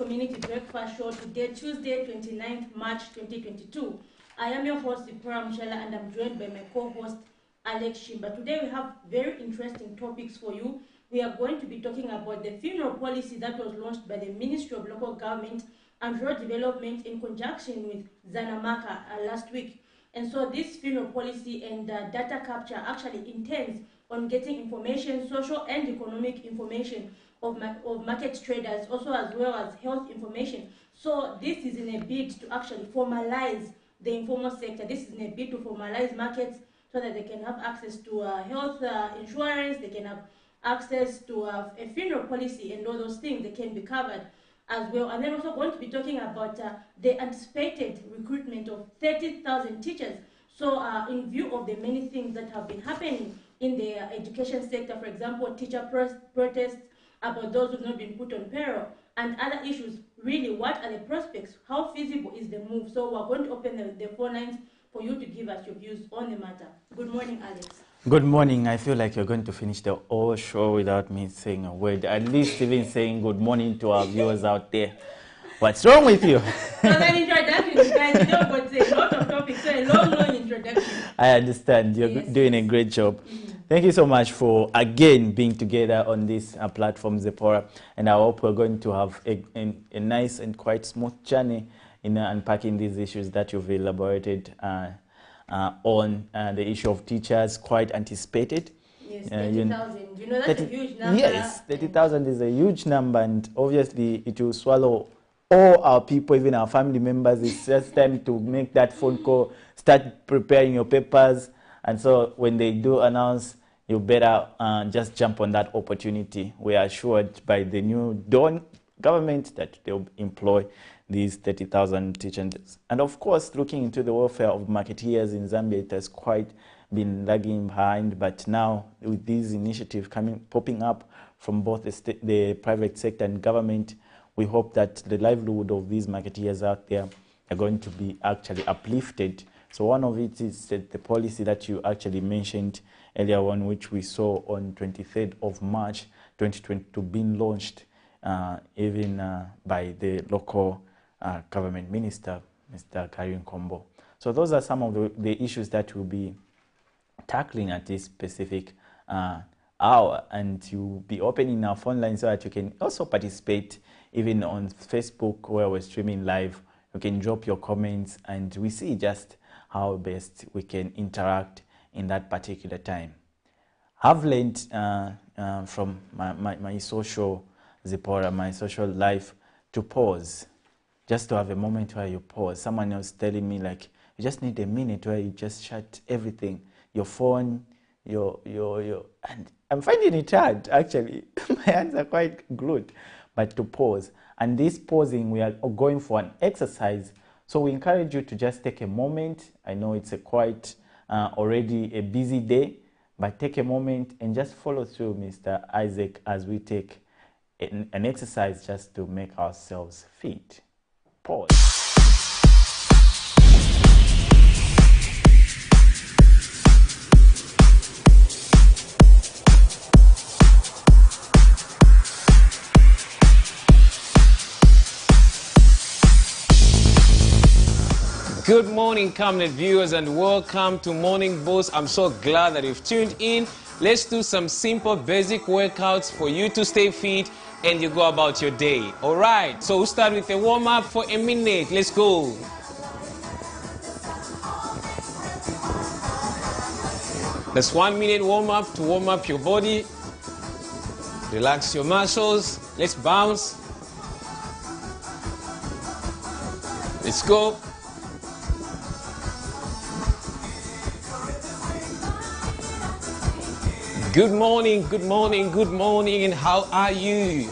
Community Breakfast Show today, Tuesday, 29th March 2022. I am your host, Ipora Mshela, and I'm joined by my co-host, Alex Shimba. Today we have very interesting topics for you. We are going to be talking about the funeral policy that was launched by the Ministry of Local Government and Rural Development in conjunction with Zanamaka last week. And so this funeral policy and data capture actually intends on getting information, social and economic information of market traders, also as well as health information. So this is in a bid to actually formalize the informal sector. This is in a bid to formalize markets so that they can have access to health insurance, they can have access to a funeral policy and all those things. They can be covered as well. And then also going to be talking about the anticipated recruitment of 30,000 teachers. So in view of the many things that have been happening in the education sector, for example, teacher protests about those who have not been put on payroll and other issues, really, what are the prospects? How feasible is the move? So we're going to open the phone lines for you to give us your views on the matter. Good morning, Alex. Good morning. I feel like you're going to finish the whole show without me saying a word, at least even saying good morning to our viewers out there. What's wrong with you? So an introduction, guys, you don't go to say a lot of topics, so a long introduction. I understand. You're doing a great job. Thank you so much for, again, being together on this platform, Zipporah. And I hope we're going to have a nice and quite smooth journey in unpacking these issues that you've elaborated on the issue of teachers, quite anticipated. Yes, 30,000. You know, that's a huge number. Yes, 30,000 is a huge number, and obviously it will swallow all our people, even our family members. It's just time to make that phone call, start preparing your papers. And so when they do announce, you better just jump on that opportunity. We are assured by the new Dawn government that they'll employ these 30,000 teachers. And of course, looking into the welfare of marketeers in Zambia, it has quite been lagging behind. But now, with these initiatives popping up from both the private sector and government, we hope that the livelihood of these marketeers out there are going to be actually uplifted. So one of it is the policy that you actually mentioned earlier on, which we saw on 23rd of March 2022 being launched even by the local government minister, Mr. Karim Kombo. So those are some of the issues that we'll be tackling at this specific hour. And you'll be opening our phone line so that you can also participate even on Facebook where we're streaming live. You can drop your comments and we see just how best we can interact in that particular time. I've learned from my social, Zipporah, my social life, to pause, just to have a moment where you pause. Someone else telling me, like, you just need a minute where you just shut everything, your phone, and I'm finding it hard, actually. My hands are quite glued, but to pause. And this pausing, we are going for an exercise. So we encourage you to just take a moment. I know it's quite already a busy day, but take a moment and just follow through, Mr. Isaac, as we take an exercise just to make ourselves fit. Pause. Good morning, Camnet viewers, and welcome to Morning Boost. I'm so glad that you've tuned in. Let's do some simple basic workouts for you to stay fit and you go about your day. All right, so we'll start with a warm-up for a minute. Let's go. That's 1 minute warm-up to warm up your body. Relax your muscles. Let's bounce. Let's go. Good morning, good morning, good morning, and how are you?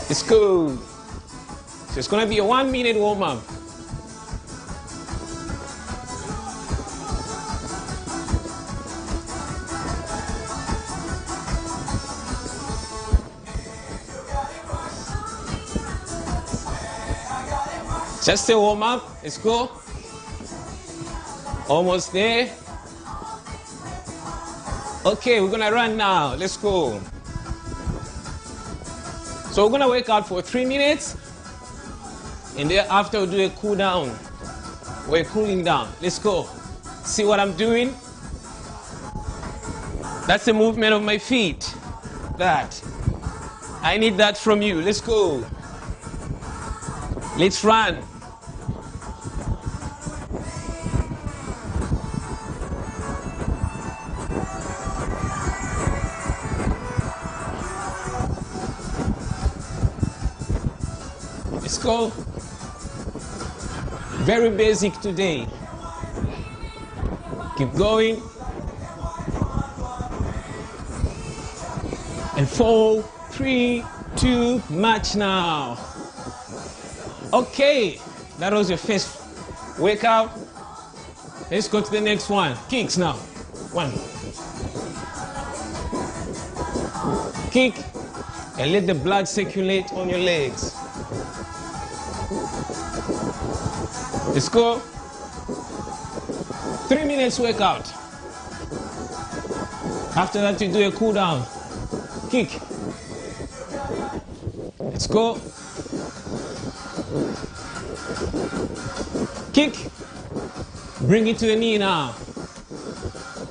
It's good. So it's gonna be a 1 minute warm-up. Just a warm-up, let's go. Almost there. Okay, we're gonna run now. Let's go. So we're gonna work out for 3 minutes, and thereafter we'll do a cool down. We're cooling down. Let's go. See what I'm doing? That's the movement of my feet. That. I need that from you. Let's go. Let's run. Let's go. Very basic today. Keep going. And 4, 3, 2, match now. Okay, that was your first workout. Let's go to the next one. Kicks now. 1. Kick and let the blood circulate on your legs. Let's go. 3 minutes workout. After that, you do a cool down. Kick. Let's go. Kick. Bring it to the knee now.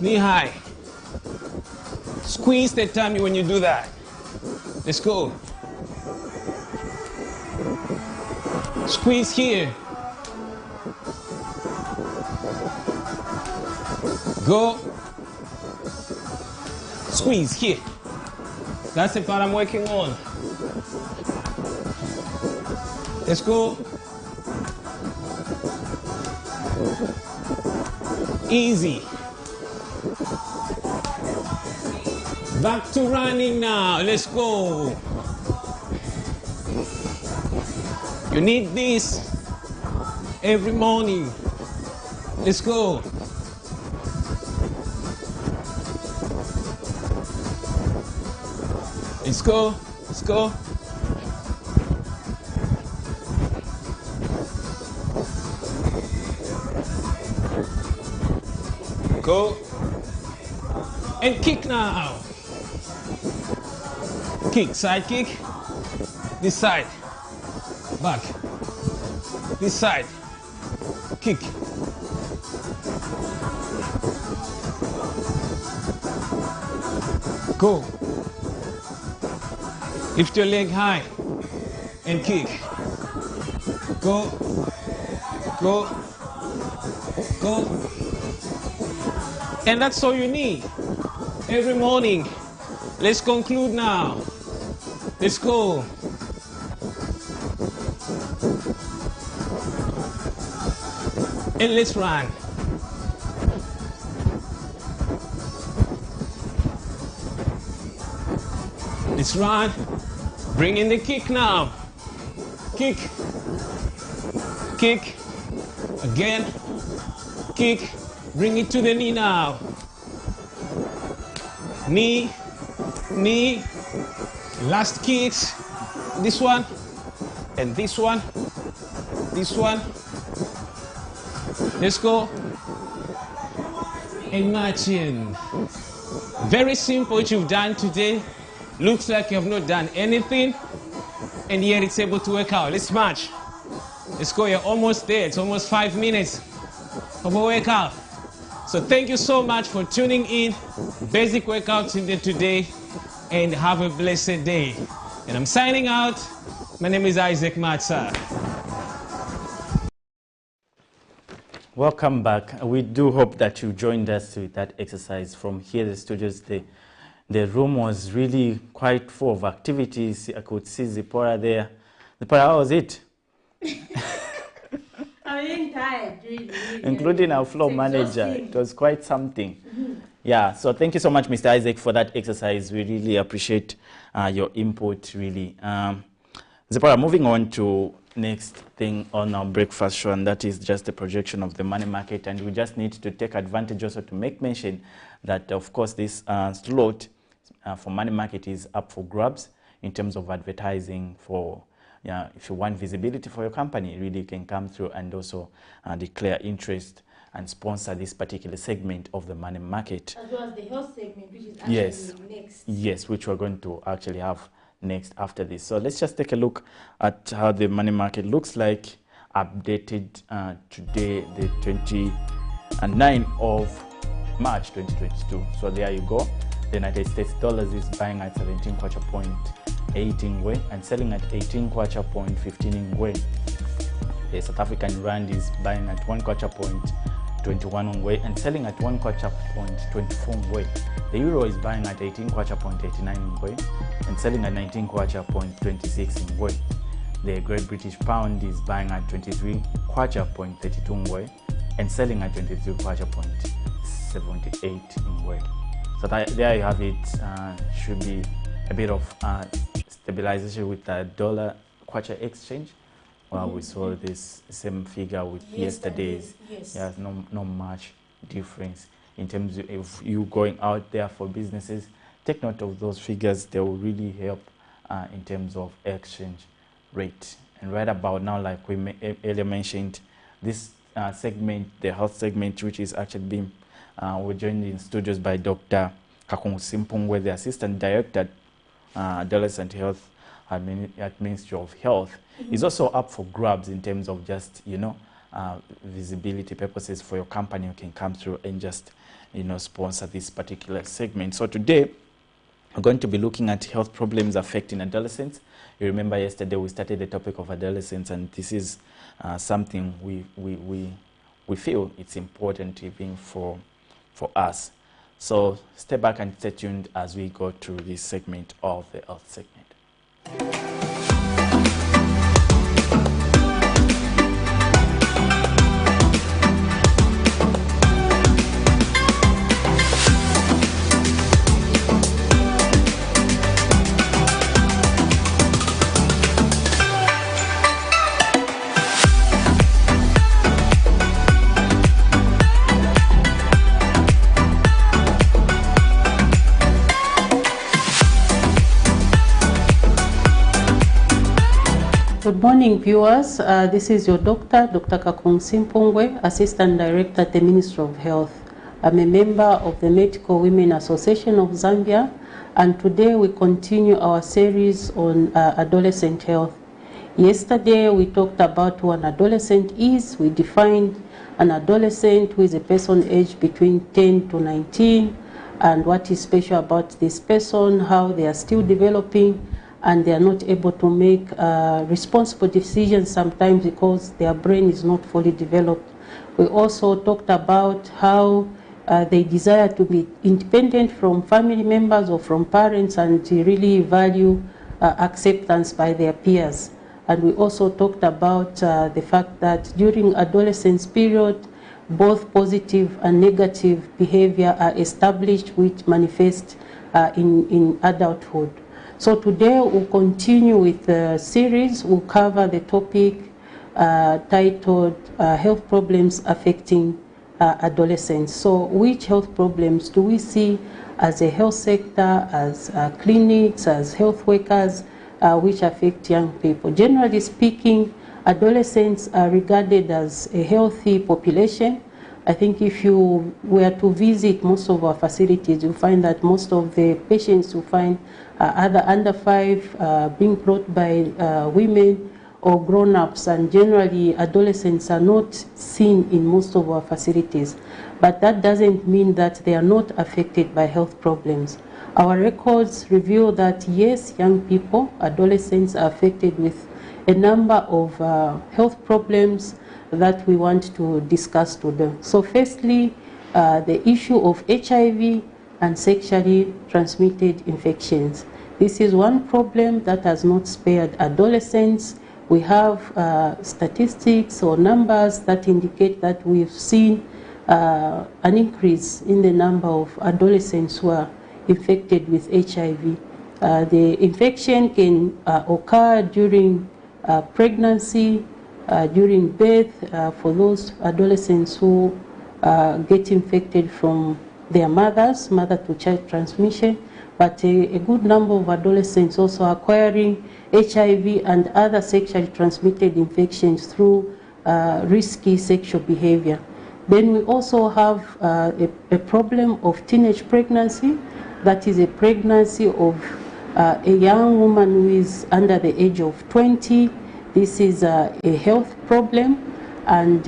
Knee high. Squeeze the tummy when you do that. Let's go. Squeeze here. Go. Squeeze here. That's the part I'm working on. Let's go. Easy. Back to running now. Let's go. You need this every morning. Let's go. Let's go. Let's go. Go. And kick now. Kick, side kick. This side. Back. This side. Kick. Go. Lift your leg high and kick. Go. Go. Go. And that's all you need every morning. Let's conclude now. Let's go. And let's run. Let's run. Bring in the kick now. Kick. Kick. Again. Kick. Bring it to the knee now. Knee. Knee. Last kicks. This one. And this one. This one. Let's go. And matching. Very simple what you've done today. Looks like you have not done anything, and yet it's able to work out. Let's match. Let's go. You're almost there. It's almost 5 minutes of a workout. So thank you so much for tuning in. Basic workouts today, and have a blessed day. And I'm signing out. My name is Isaac Matsa. Welcome back. We do hope that you joined us with that exercise from here, the studios. The room was really quite full of activities. I could see Zipporah there. Zipporah, how was it? I'm really tired, really. Including our floor manager. It was quite something. Yeah, so thank you so much, Mr. Isaac, for that exercise. We really appreciate your input, really. Zipporah, moving on to next thing on our breakfast show, and that is just the projection of the money market. And we just need to take advantage also to make mention that, of course, this slot for money market is up for grabs in terms of advertising for, if you want visibility for your company, really you can come through and also declare interest and sponsor this particular segment of the money market. As well as the health segment, which is actually next. Yes, which we're going to actually have next after this. So let's just take a look at how the money market looks like, updated today, the 29th of March 2022. So there you go. The United States dollars is buying at 17 kwacha point 18 Ngwe and selling at 18 kwacha point 15 Ngwe. The South African rand is buying at 1 kwacha point 21 Ngwe and selling at 1 kwacha point 24 Ngwe. The euro is buying at 18 kwacha point 89 Ngwe and selling at 19 kwacha point 26 Ngwe. The Great British Pound is buying at 23 kwacha point 32 Ngwe and selling at 23 kwacha point 78 Ngwe. So there you have it. Should be a bit of stabilization with the dollar kwacha exchange. Well, we saw this same figure with yesterday's. Yes. There's no much difference in terms of if you going out there for businesses. Take note of those figures. They will really help in terms of exchange rate. And right about now, like we earlier mentioned, this segment, the health segment, which is actually being we're joined in studios by Dr. Kakung Simpungwe, the Assistant Director Adolescent Health at Ministry of Health, is also up for grabs in terms of just, visibility purposes for your company. You can come through and just, sponsor this particular segment. So today, we're going to be looking at health problems affecting adolescents. You remember yesterday we started the topic of adolescents, and this is something we feel it's important even for us. So stay back and stay tuned as we go through this segment of the health segment. Good morning, viewers. This is your doctor, Dr. Kakung Simpungwe, Assistant Director at the Ministry of Health. I'm a member of the Medical Women Association of Zambia, and today we continue our series on adolescent health. Yesterday, we talked about who an adolescent is. We defined an adolescent who is a person aged between 10 to 19, and what is special about this person, how they are still developing, and they are not able to make responsible decisions sometimes because their brain is not fully developed. We also talked about how they desire to be independent from family members or from parents and to really value acceptance by their peers. And we also talked about the fact that during adolescence period, both positive and negative behavior are established which manifest in adulthood. So today we'll continue with the series. We'll cover the topic titled Health Problems Affecting Adolescents. So which health problems do we see as a health sector, as clinics, as health workers, which affect young people? Generally speaking, adolescents are regarded as a healthy population. I think if you were to visit most of our facilities, you'll find that most of the patients you find are either under 5, being brought by women or grown-ups, and generally adolescents are not seen in most of our facilities. But that doesn't mean that they are not affected by health problems. Our records reveal that yes, young people, adolescents are affected with a number of health problems that we want to discuss today. So firstly, the issue of HIV and sexually transmitted infections. This is one problem that has not spared adolescents. We have statistics or numbers that indicate that we've seen an increase in the number of adolescents who are infected with HIV. The infection can occur during pregnancy, during birth, for those adolescents who get infected from their mothers, mother-to-child transmission, but a good number of adolescents also acquiring HIV and other sexually transmitted infections through risky sexual behavior. Then we also have a problem of teenage pregnancy. That is a pregnancy of A young woman who is under the age of 20, this is a health problem, and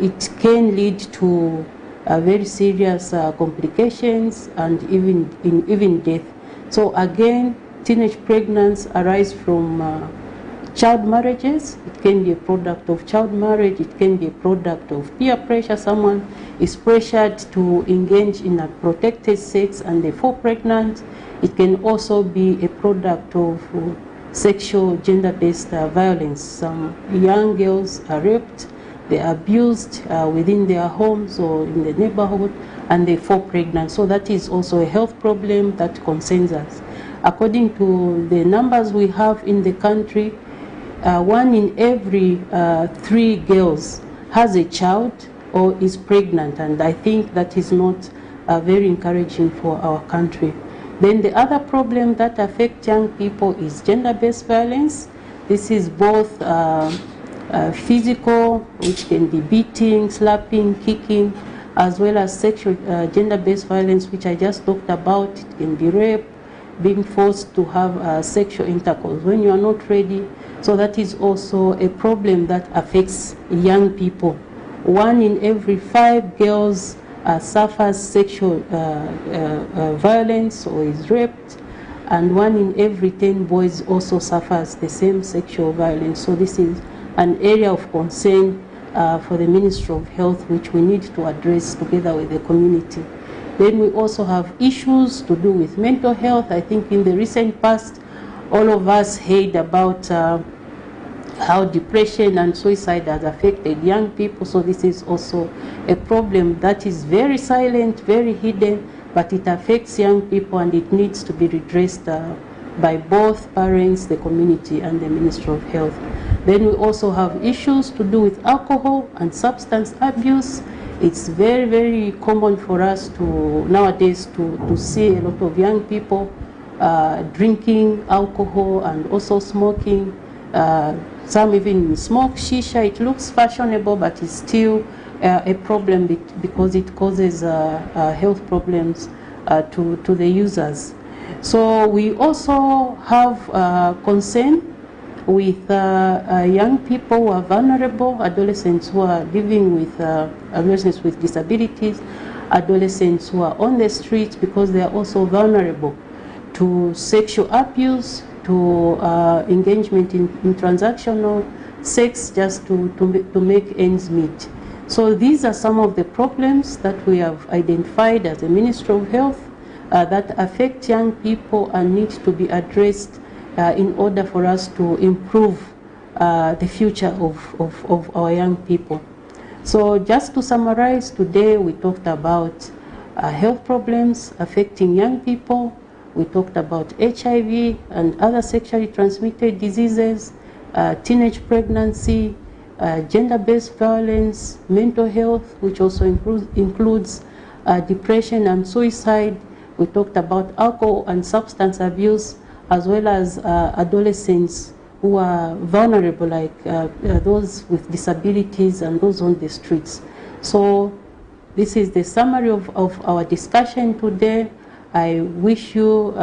it can lead to very serious complications and even death. So again, teenage pregnancies arise from child marriages. It can be a product of child marriage. It can be a product of peer pressure. Someone is pressured to engage in a protected sex and they fall pregnant. It can also be a product of sexual gender-based violence. Some young girls are raped, they are abused within their homes or in the neighborhood, and they fall pregnant. So that is also a health problem that concerns us. According to the numbers we have in the country, 1 in every 3 girls has a child or is pregnant, and I think that is not very encouraging for our country. Then the other problem that affects young people is gender-based violence. This is both physical, which can be beating, slapping, kicking, as well as sexual gender-based violence, which I just talked about. It can be rape, being forced to have sexual intercourse when you are not ready. So that is also a problem that affects young people. 1 in every 5 girls suffers sexual violence or is raped, and 1 in every 10 boys also suffers the same sexual violence. So this is an area of concern for the Ministry of Health, which we need to address together with the community. Then we also have issues to do with mental health. I think in the recent past, all of us heard about how depression and suicide has affected young people. So this is also a problem that is very silent, very hidden, but it affects young people and it needs to be redressed by both parents, the community, and the Ministry of Health. Then we also have issues to do with alcohol and substance abuse. It's very, very common for us to nowadays to see a lot of young people drinking alcohol and also smoking. Some even smoke shisha. It looks fashionable, but it's still a problem because it causes health problems to the users. So we also have concern with young people who are vulnerable, adolescents who are living with adolescents with disabilities, adolescents who are on the streets because they are also vulnerable to sexual abuse, to engagement in transactional sex just to make ends meet. So these are some of the problems that we have identified as the Ministry of Health that affect young people and need to be addressed in order for us to improve the future of our young people. So just to summarize, today we talked about health problems affecting young people. We talked about HIV and other sexually transmitted diseases, teenage pregnancy, gender-based violence, mental health, which also includes depression and suicide. We talked about alcohol and substance abuse, as well as adolescents who are vulnerable, like those with disabilities and those on the streets. So this is the summary of our discussion today. I wish you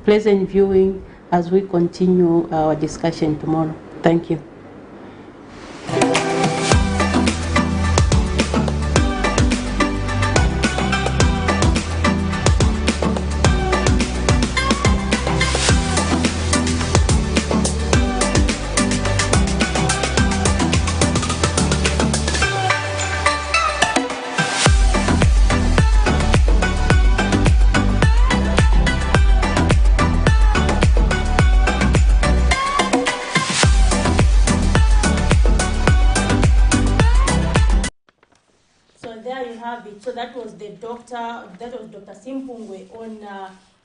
pleasant viewing as we continue our discussion tomorrow. Thank you. So that was Dr. Simpungwe on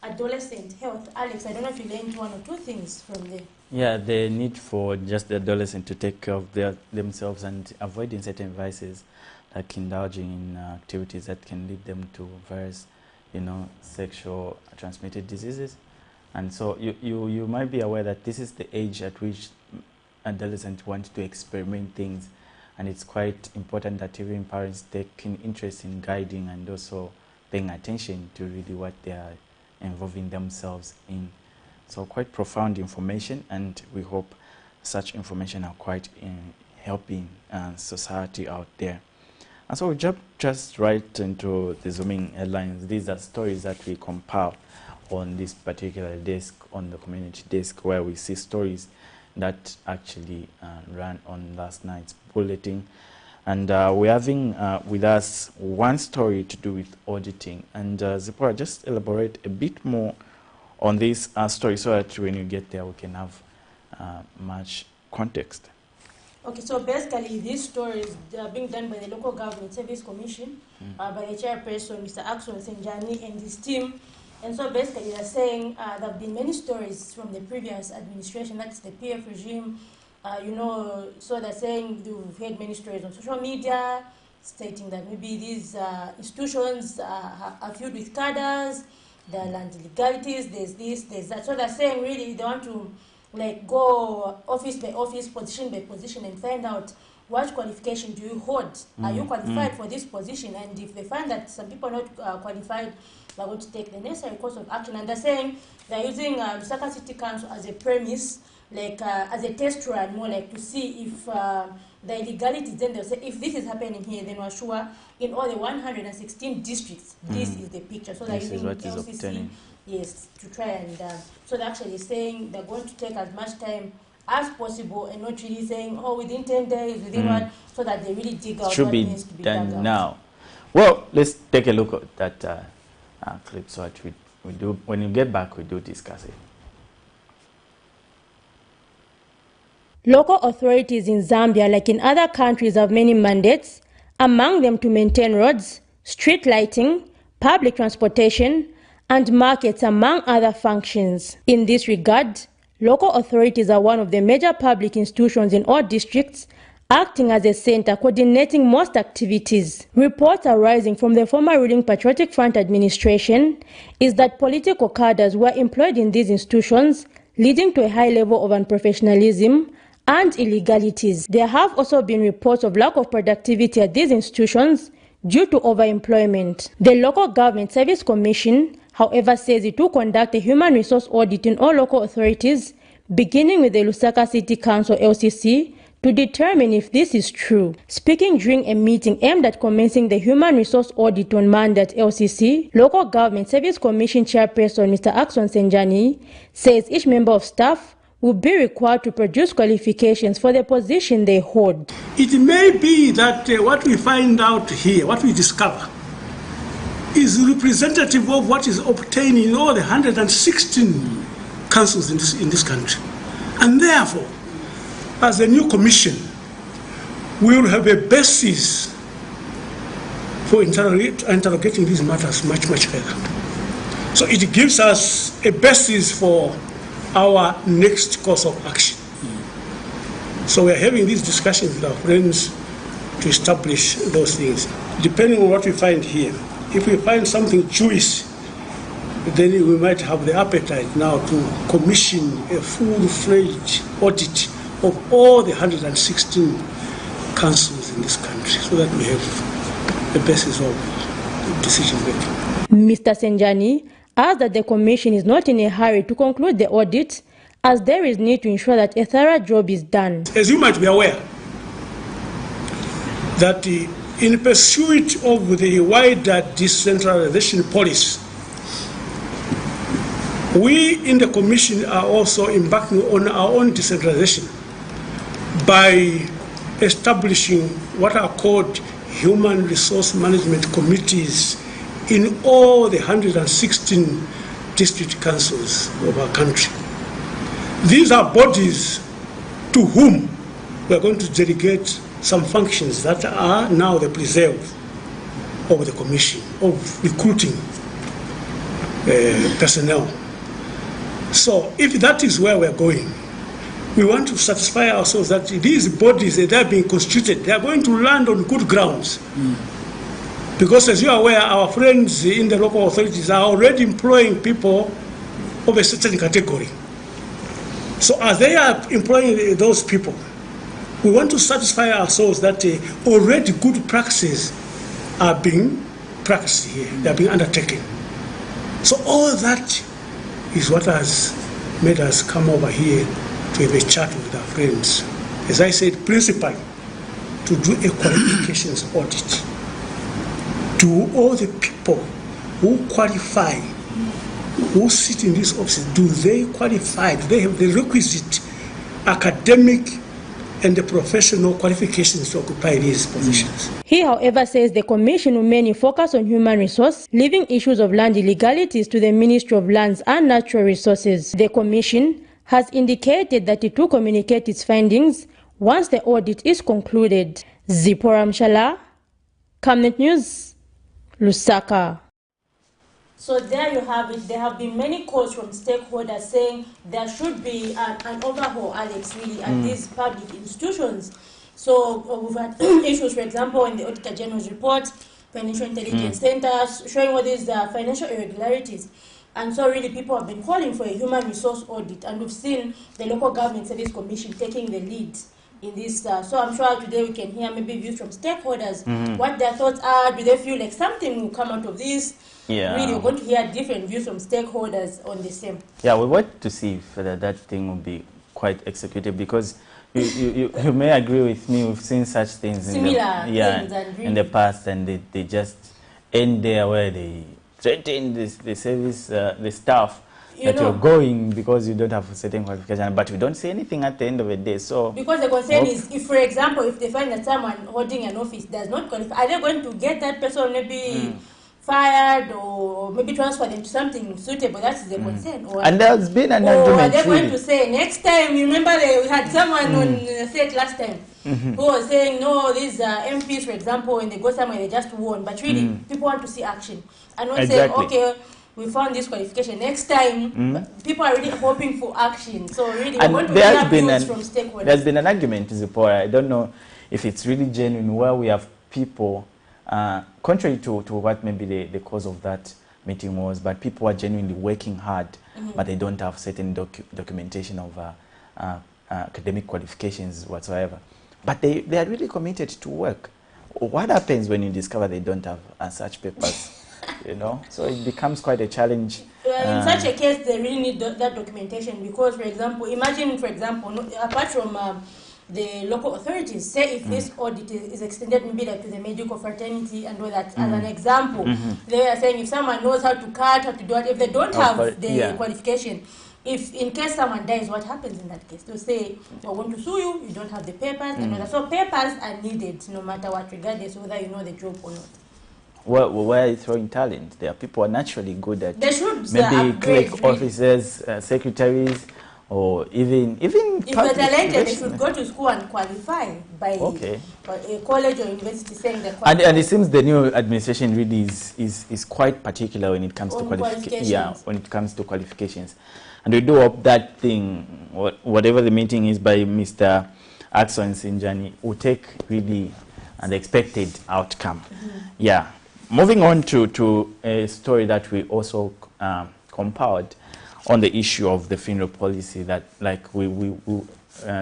adolescent health. Alex, I don't know if you learned 1 or 2 things from there. Yeah, the need for just the adolescent to take care of themselves and avoiding certain vices, like indulging in activities that can lead them to various, sexual transmitted diseases. And so you might be aware that this is the age at which adolescents want to experiment things. And it's quite important that even parents take an interest in guiding and also paying attention to really what they are involving themselves in. So quite profound information, and we hope such information are quite helping society out there. And so we jump just right into the zooming headlines. These are stories that we compile on this particular desk, on the community desk, where we see stories that actually ran on last night's bulletin. And we're having with us one story to do with auditing. And Zipporah, just elaborate a bit more on this story so that when you get there we can have much context. Okay, so basically these stories are being done by the Local Government Service Commission, by the chairperson, Mr. Axon Senjani, and his team. And so basically they're saying there have been many stories from the previous administration, that's the PF regime, so they're saying you've heard many stories on social media stating that maybe these institutions are filled with cadres, there are land illegalities, there's this, there's that. So they're saying really they want to go office by office, position by position, and find out what qualification do you hold? Are you qualified for this position? And if they find that some people are not qualified, they're going to take the necessary course of action. And they're saying they're using Lusaka City Council as a premise, as a test run, more like to see if the illegalities, then they'll say, if this is happening here, then we're sure in all the 116 districts, this is the picture. So they're using LCC, yes, to try and, so they're actually saying they're going to take as much time as possible and not really saying, oh, within 10 days, within one, so that they really dig out what needs to be done now. Well, let's take a look at that clip so that we do, when you get back, we do discuss it. Local authorities in Zambia, like in other countries, have many mandates, among them to maintain roads, street lighting, public transportation, and markets, among other functions. In this regard, local authorities are one of the major public institutions in all districts, acting as a center coordinating most activities. Reports arising from the former ruling Patriotic Front administration is that political cadres were employed in these institutions, leading to a high level of unprofessionalism and illegalities. There have also been reports of lack of productivity at these institutions due to overemployment. The Local Government Service Commission, however, says it will conduct a human resource audit in all local authorities, beginning with the Lusaka City Council LCC, to determine if this is true. Speaking during a meeting aimed at commencing the human resource audit on Monday at LCC, Local Government Service Commission Chairperson Mr. Axon Senjani says each member of staff will be required to produce qualifications for the position they hold. It may be that what we find out here, what we discover, is representative of what is obtained in all the 116 councils in this country. And therefore, as a new commission, we will have a basis for interrogating these matters much, much further. So it gives us a basis for our next course of action. So we are having these discussions with our friends to establish those things. Depending on what we find here, if we find something Jewish, then we might have the appetite now to commission a full-fledged audit of all the 116 councils in this country so that we have the basis of decision making. Mr. Senjani adds that the Commission is not in a hurry to conclude the audit, as there is need to ensure that a thorough job is done. As you might be aware, that in pursuit of the wider decentralization policy, we in the Commission are also embarking on our own decentralization by establishing what are called human resource management committees in all the 116 district councils of our country. These are bodies to whom we are going to delegate some functions that are now the preserve of the Commission, of recruiting personnel. So if that is where we are going, we want to satisfy ourselves that these bodies that are being constituted, they are going to land on good grounds. Because as you are aware, our friends in the local authorities are already employing people of a certain category. So as they are employing those people, we want to satisfy ourselves that already good practices are being practiced here, they are being undertaken. So all that is what has made us come over here to have a chat with our friends. As I said, principally, to do a qualifications audit. Do all the people who qualify, who sit in this office, do they qualify? Do they have the requisite academic and the professional qualifications to occupy these positions? He, however, says the Commission will mainly focus on human resource, leaving issues of land illegalities to the Ministry of Lands and Natural Resources. The Commission has indicated that it will communicate its findings once the audit is concluded. Zipporah Mshala, Camnet News, Lusaka. So there you have it. There have been many calls from stakeholders saying there should be an overhaul, Alex, really, at these public institutions. So we've had issues, for example, in the Auditor General's report, Financial Intelligence Centers, showing all these financial irregularities. And so really people have been calling for a human resource audit, and we've seen the Local Government Service Commission taking the lead in this. So I'm sure today we can hear maybe views from stakeholders, what their thoughts are. Do they feel like something will come out of this? Yeah. Really, we're going to hear different views from stakeholders on the same. Yeah, we want to see if that thing will be quite executed, because you may agree with me, we've seen such things in the past, and they just end there where they threaten the service, the staff, you're going because you don't have a certain qualification, but we don't see anything at the end of the day. So because the concern is, if, for example, if they find that someone holding an office does not qualify, are they going to get that person maybe fired or maybe transfer them to something suitable? That's the concern. Or, and there's been an argument. Are they going to say next time? You remember we had someone on set last time who was saying, no, these MPs, for example, when they go somewhere, they just won. But really, people want to see action. And not saying, okay, we found this qualification. Next time, people are really hoping for action. So really, we want to hear views from stakeholders. There's been an argument, Zipporah. I don't know if it's really genuine, where we have people, contrary to what maybe the cause of that meeting was, but people are genuinely working hard, but they don't have certain documentation of academic qualifications whatsoever. But they are really committed to work. What happens when you discover they don't have such papers? So it becomes quite a challenge. In such a case, they really need that documentation, because, for example, imagine, for example, apart from the local authorities, say if this audit is extended maybe like to the medical fraternity and all that, as an example, they are saying if someone knows how to cut, how to do it, if they don't have the qualification, if in case someone dies, what happens in that case? They'll say, I want to sue you, you don't have the papers, and all that. So papers are needed no matter what, regardless whether you know the job or not. Well, where are you throwing talent? There are people who are naturally good at maybe clerk officers, secretaries, or even if they're talented, they should go to school and qualify by a college or university saying they're qualified. And it seems the new administration really is quite particular when it comes to qualifications. Yeah, when it comes to qualifications. And we do hope that thing, whatever the meeting is by Mr. Axon Sinjani, will take really an expected outcome. Yeah. Moving on to a story that we also compiled on the issue of the funeral policy that, like, we will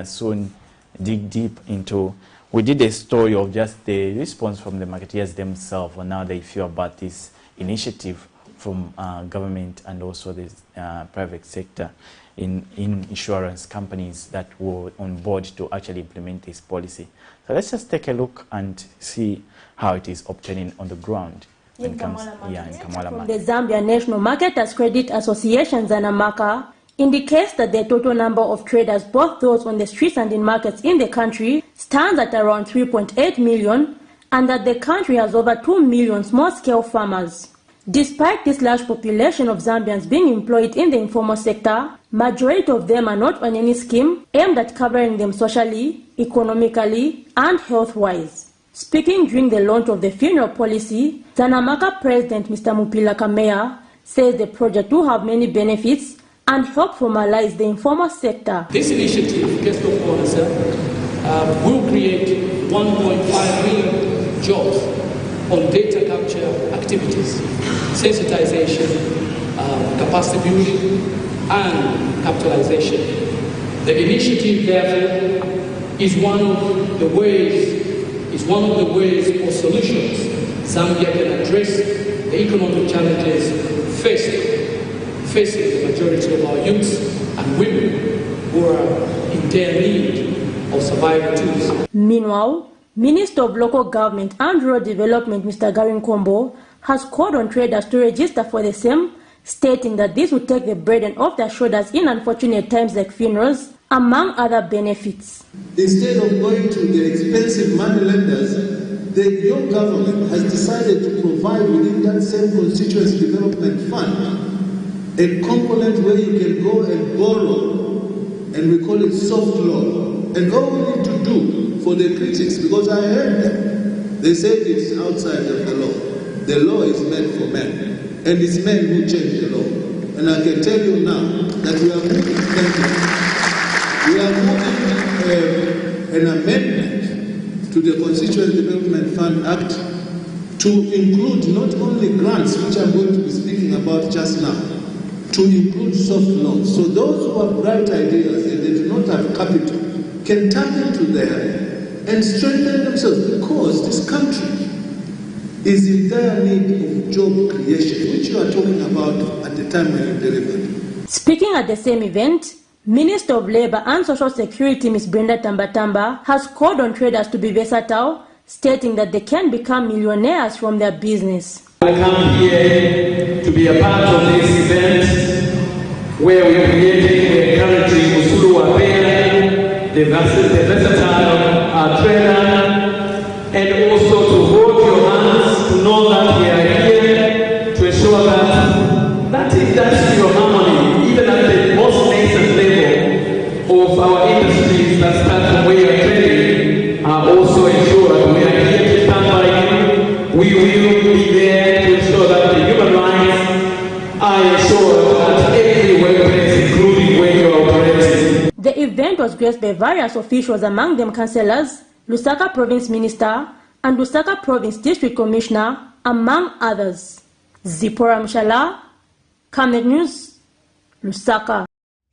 soon dig deep into. We did a story of just the response from the marketeers themselves and how they feel about this initiative from government and also the private sector in insurance companies that were on board to actually implement this policy. So let's just take a look and see how it is obtaining on the ground. In Kamala From the Zambia National Marketers Credit Association, Zanamaka, indicates that the total number of traders, both those on the streets and in markets in the country, stands at around 3.8 million, and that the country has over 2 million small-scale farmers. Despite this large population of Zambians being employed in the informal sector, majority of them are not on any scheme aimed at covering them socially, economically, and health-wise. Speaking during the launch of the funeral policy, Zanamaka President Mr. Mupila Kameya says the project will have many benefits and help formalize the informal sector. This initiative, Guest of Honor, will create 1.5 million jobs on data capture activities, sensitization, capacity building, and capitalization. The initiative, therefore, is one of the ways or solutions Zambia can address the economic challenges faced facing the majority of our youths and women who are in dire need of survival tools. Meanwhile, Minister of Local Government and Rural Development, Mr. Garin Kombo, has called on traders to register for the same, stating that this would take the burden off their shoulders in unfortunate times like funerals, among other benefits. Instead of going to the expensive money lenders, your government has decided to provide within that same constituency development fund a component where you can go and borrow, and we call it soft loan. And all we need to do for the critics, because I heard them, they said it's outside of the law. The law is meant for men, and it's men who change the law. And I can tell you now that we are moving, an amendment to the Constituent Development Fund Act to include not only grants, which I'm going to be speaking about just now, to include soft loans. So those who have bright ideas and they do not have capital can tap into there and strengthen themselves, because this country is in dire need of job creation, which you are talking about at the time when you delivered. Speaking at the same event, Minister of Labour and Social Security, Ms. Brenda Tambatamba, has called on traders to be versatile, stating that they can become millionaires from their business. I come here to be a part of this event where we are creating a currency Usulu Wapea, the versatile trader, and also to hold your hands to know that we are here to ensure that industrial harmony, even at the most nascent level of our industries that start from where you are trading, are also ensured. We are here to stand by you. We will be there to ensure that the human rights are ensured at every workplace, including where you are operating. The event was graced by various officials, among them councillors, Lusaka Province Minister, and Lusaka Province District Commissioner, among others. Zipporah Mshala, Camnet News, Lusaka.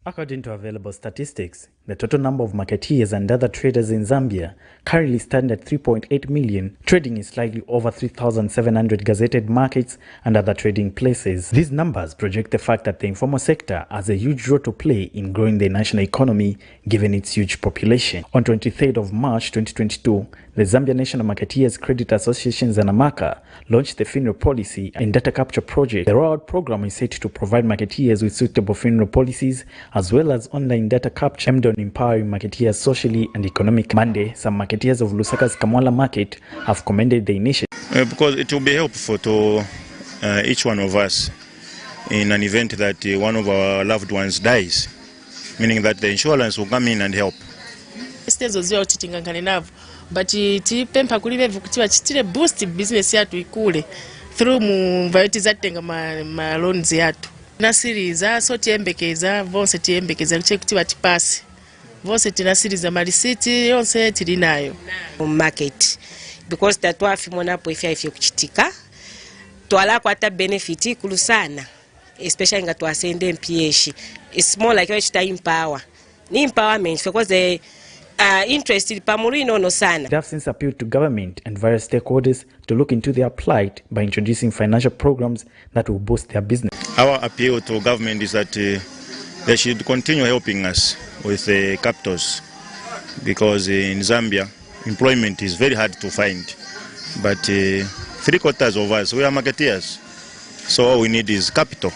According to available statistics, the total number of marketeers and other traders in Zambia currently stand at 3.8 million, trading in slightly over 3,700 gazetted markets and other trading places. These numbers project the fact that the informal sector has a huge role to play in growing the national economy, given its huge population. On 23rd of March 2022, the Zambia National Marketeers Credit Association Zanamaka launched the funeral policy and data capture project. The rollout program is set to provide marketeers with suitable funeral policies as well as online data capture aimed on empowering marketeers socially and economically. Monday, some marketeers of Lusaka's Kamwala market have commended the initiative. Because it will be helpful to each one of us in an event that one of our loved ones dies, meaning that the insurance will come in and help. But tipempa kuli bevu kuti bachitire boost business yatu ikule through mu variety zatenga ma loans yatu nasiriza so tiembekeza vonse tiembekeza kuti batipasi vonse tinasiriza ma receipt yonse tilinayo market because tatwafi monapo ifya kuchitika twala kwata benefit kulusana especially nga twasende MPH. It's more like which time power ni empowerment because the interested pamurino no sana. They have since appealed to government and various stakeholders to look into their plight by introducing financial programs that will boost their business. Our appeal to government is that they should continue helping us with capitals, because in Zambia employment is very hard to find, but 3/4 of us, we are marketeers, so all we need is capital.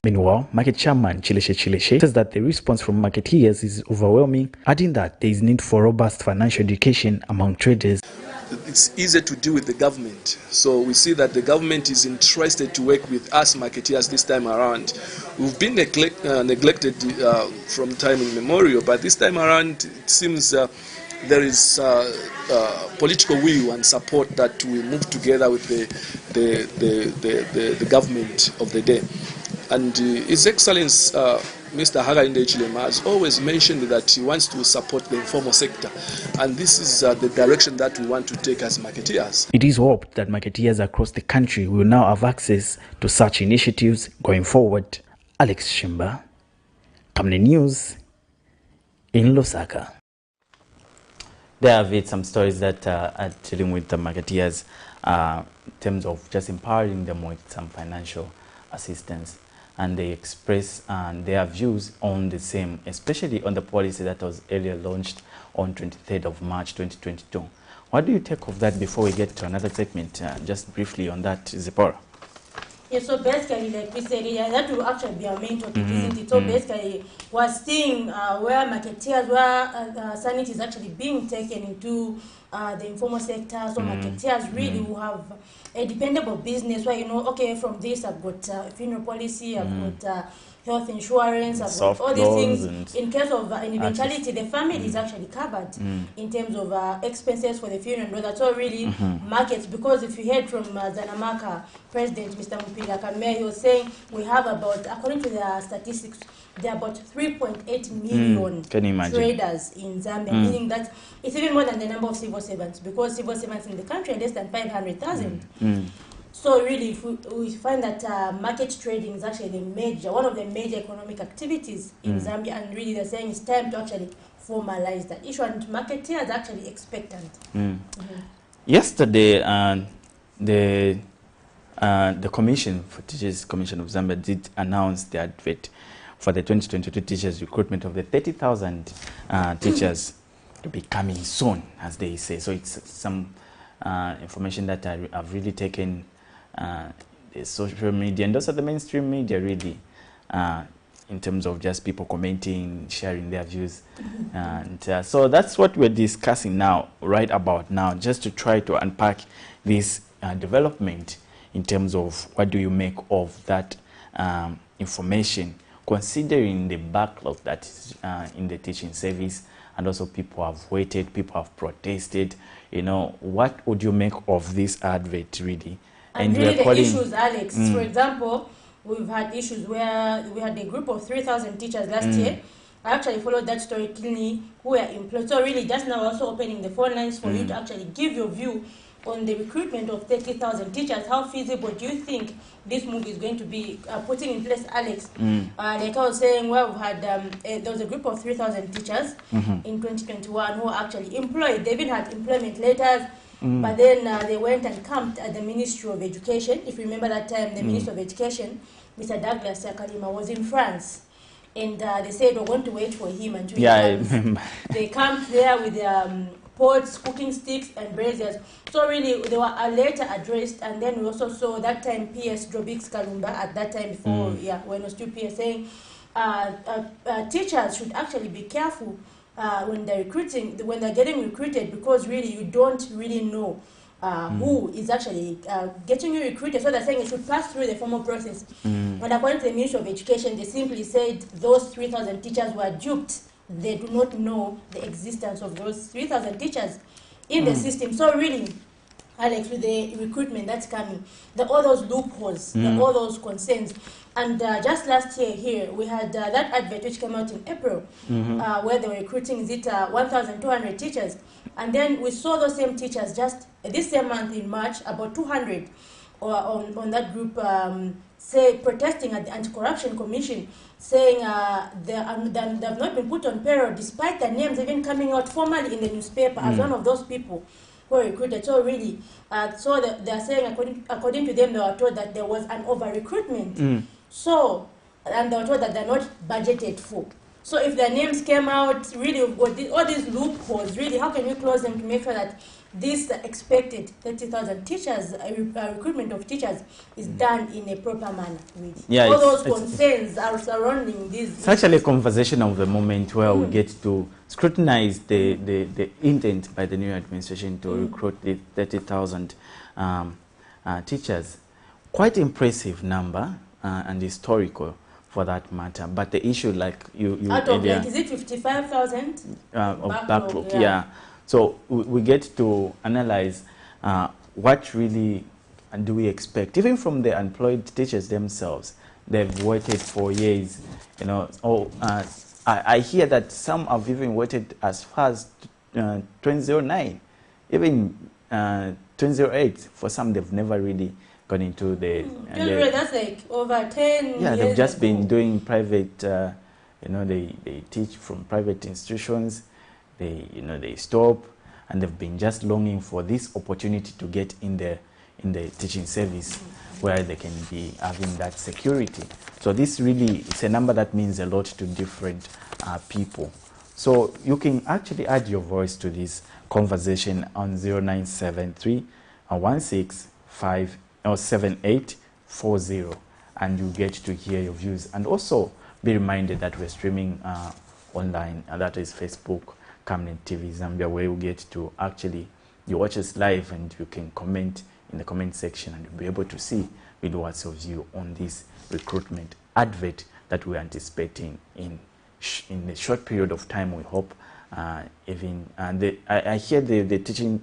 Meanwhile, market chairman Chileshe says that the response from marketeers is overwhelming, adding that there is need for robust financial education among traders. It's easier to deal with the government, so we see that the government is interested to work with us marketeers this time around. We've been neglected from time immemorial, but this time around it seems there is political will and support that we move together with the government of the day. And His Excellency Mr. Hakainde Hichilema has always mentioned that he wants to support the informal sector, and this is the direction that we want to take as marketeers. It is hoped that marketeers across the country will now have access to such initiatives going forward. Alex Shimba, Camnet News in Lusaka. There have been some stories that are dealing with the marketeers in terms of just empowering them with some financial assistance. and they express their views on the same, especially on the policy that was earlier launched on 23rd of March 2022. What do you take of that before we get to another segment? Just briefly on that, Zipporah. Yeah, so basically, like we said, yeah, that will actually be our main topic, isn't it? So basically, we're seeing where marketeers, where sanity is actually being taken into the informal sector. So marketeers really will have a dependable business where, you know, okay, from this I've got funeral policy, I've got health insurance, I've got all these things. In case of an eventuality, the family is actually covered in terms of expenses for the funeral. No, that's all really markets, because if you heard from Zanamaka President Mr. Mupila Kamea, he was saying we have about, according to the statistics, there are about 3.8 million traders in Zambia, meaning that it's even more than the number of civil servants, because civil servants in the country are less than 500,000. So really, if we find that market trading is actually one of the major economic activities in Zambia, and really they're saying it's time to actually formalize that issue, and marketeers are actually expectant. Yesterday, the Commission for Teachers Commission of Zambia did announce the advert for the 2022 teachers recruitment of the 30,000 teachers to be coming soon, as they say. So it's some information that I've really taken the social media and also the mainstream media really in terms of just people commenting, sharing their views. And so that's what we're discussing now, right about now, just to try to unpack this development in terms of what do you make of that information, considering the backlog that is in the teaching service, and also people have waited, people have protested. You know, what would you make of this advert really? And really the issues, Alex, for example, we've had issues where we had a group of 3,000 teachers last year. I actually followed that story cleanly, who were employed. So really just now also opening the phone lines for you to actually give your view on the recruitment of 30,000 teachers. How feasible do you think this move is going to be putting in place, Alex? Like I was saying, well, we've had there was a group of 3,000 teachers in 2021 who were actually employed. They even had employment letters, but then they went and camped at the Ministry of Education. If you remember that time, the Minister of Education, Mr. Douglas Sakalima, was in France. And they said, we're going to wait for him until he comes. I remember. They camped there with their pots, cooking sticks, and braziers. So really, they were later addressed, and then we also saw that time PS Drobix Kalumba, at that time before, when it was still PS, saying teachers should actually be careful when they're recruiting, when they're getting recruited, because really you don't really know who is actually getting you recruited. So they're saying it should pass through the formal process. And according to the Ministry of Education, they simply said those 3,000 teachers were duped. They do not know the existence of those 3,000 teachers in the system. So really, Alex, with the recruitment that's coming, all those loopholes, all those concerns. And just last year here, we had that advert which came out in April, where they were recruiting 1,200 teachers. And then we saw those same teachers just this same month in March, about 200 on that group, protesting at the Anti-Corruption Commission, saying they have not been put on payroll, despite their names even coming out formally in the newspaper as one of those people who were recruited. So really, they're saying, according to them, they were told that there was an over-recruitment. So, and they were told that they're not budgeted for. So if their names came out, really, all these loopholes, really, how can you close them to make sure that this expected 30,000 teachers, recruitment of teachers, is done in a proper manner? Really. Yeah, all those concerns are surrounding this. It's actually a conversation of the moment where we get to scrutinize the intent by the new administration to recruit the 30,000 teachers. Quite impressive number and historical for that matter. But the issue, like you out of like, is it 55,000 of backlog? Yeah. So we get to analyze what really do we expect, even from the employed teachers themselves. They've waited for years, you know. I hear that some have even waited as far as 2009, even 2008. For some, they've never really gone into the. That's like over 10 years. Yeah, they've just been doing private. You know, they teach from private institutions. They stop, and they've been just longing for this opportunity to get in the teaching service. where they can be having that security. So this really is a number that means a lot to different people. So you can actually add your voice to this conversation on 0973 1657840, and you get to hear your views. And also be reminded that we're streaming online, and that is Facebook, Camnet TV Zambia, where you get to actually, you watch us live and you can comment in the comment section, and you'll be able to see with what's your view on this recruitment advert that we're anticipating in a short period of time, we hope. I hear the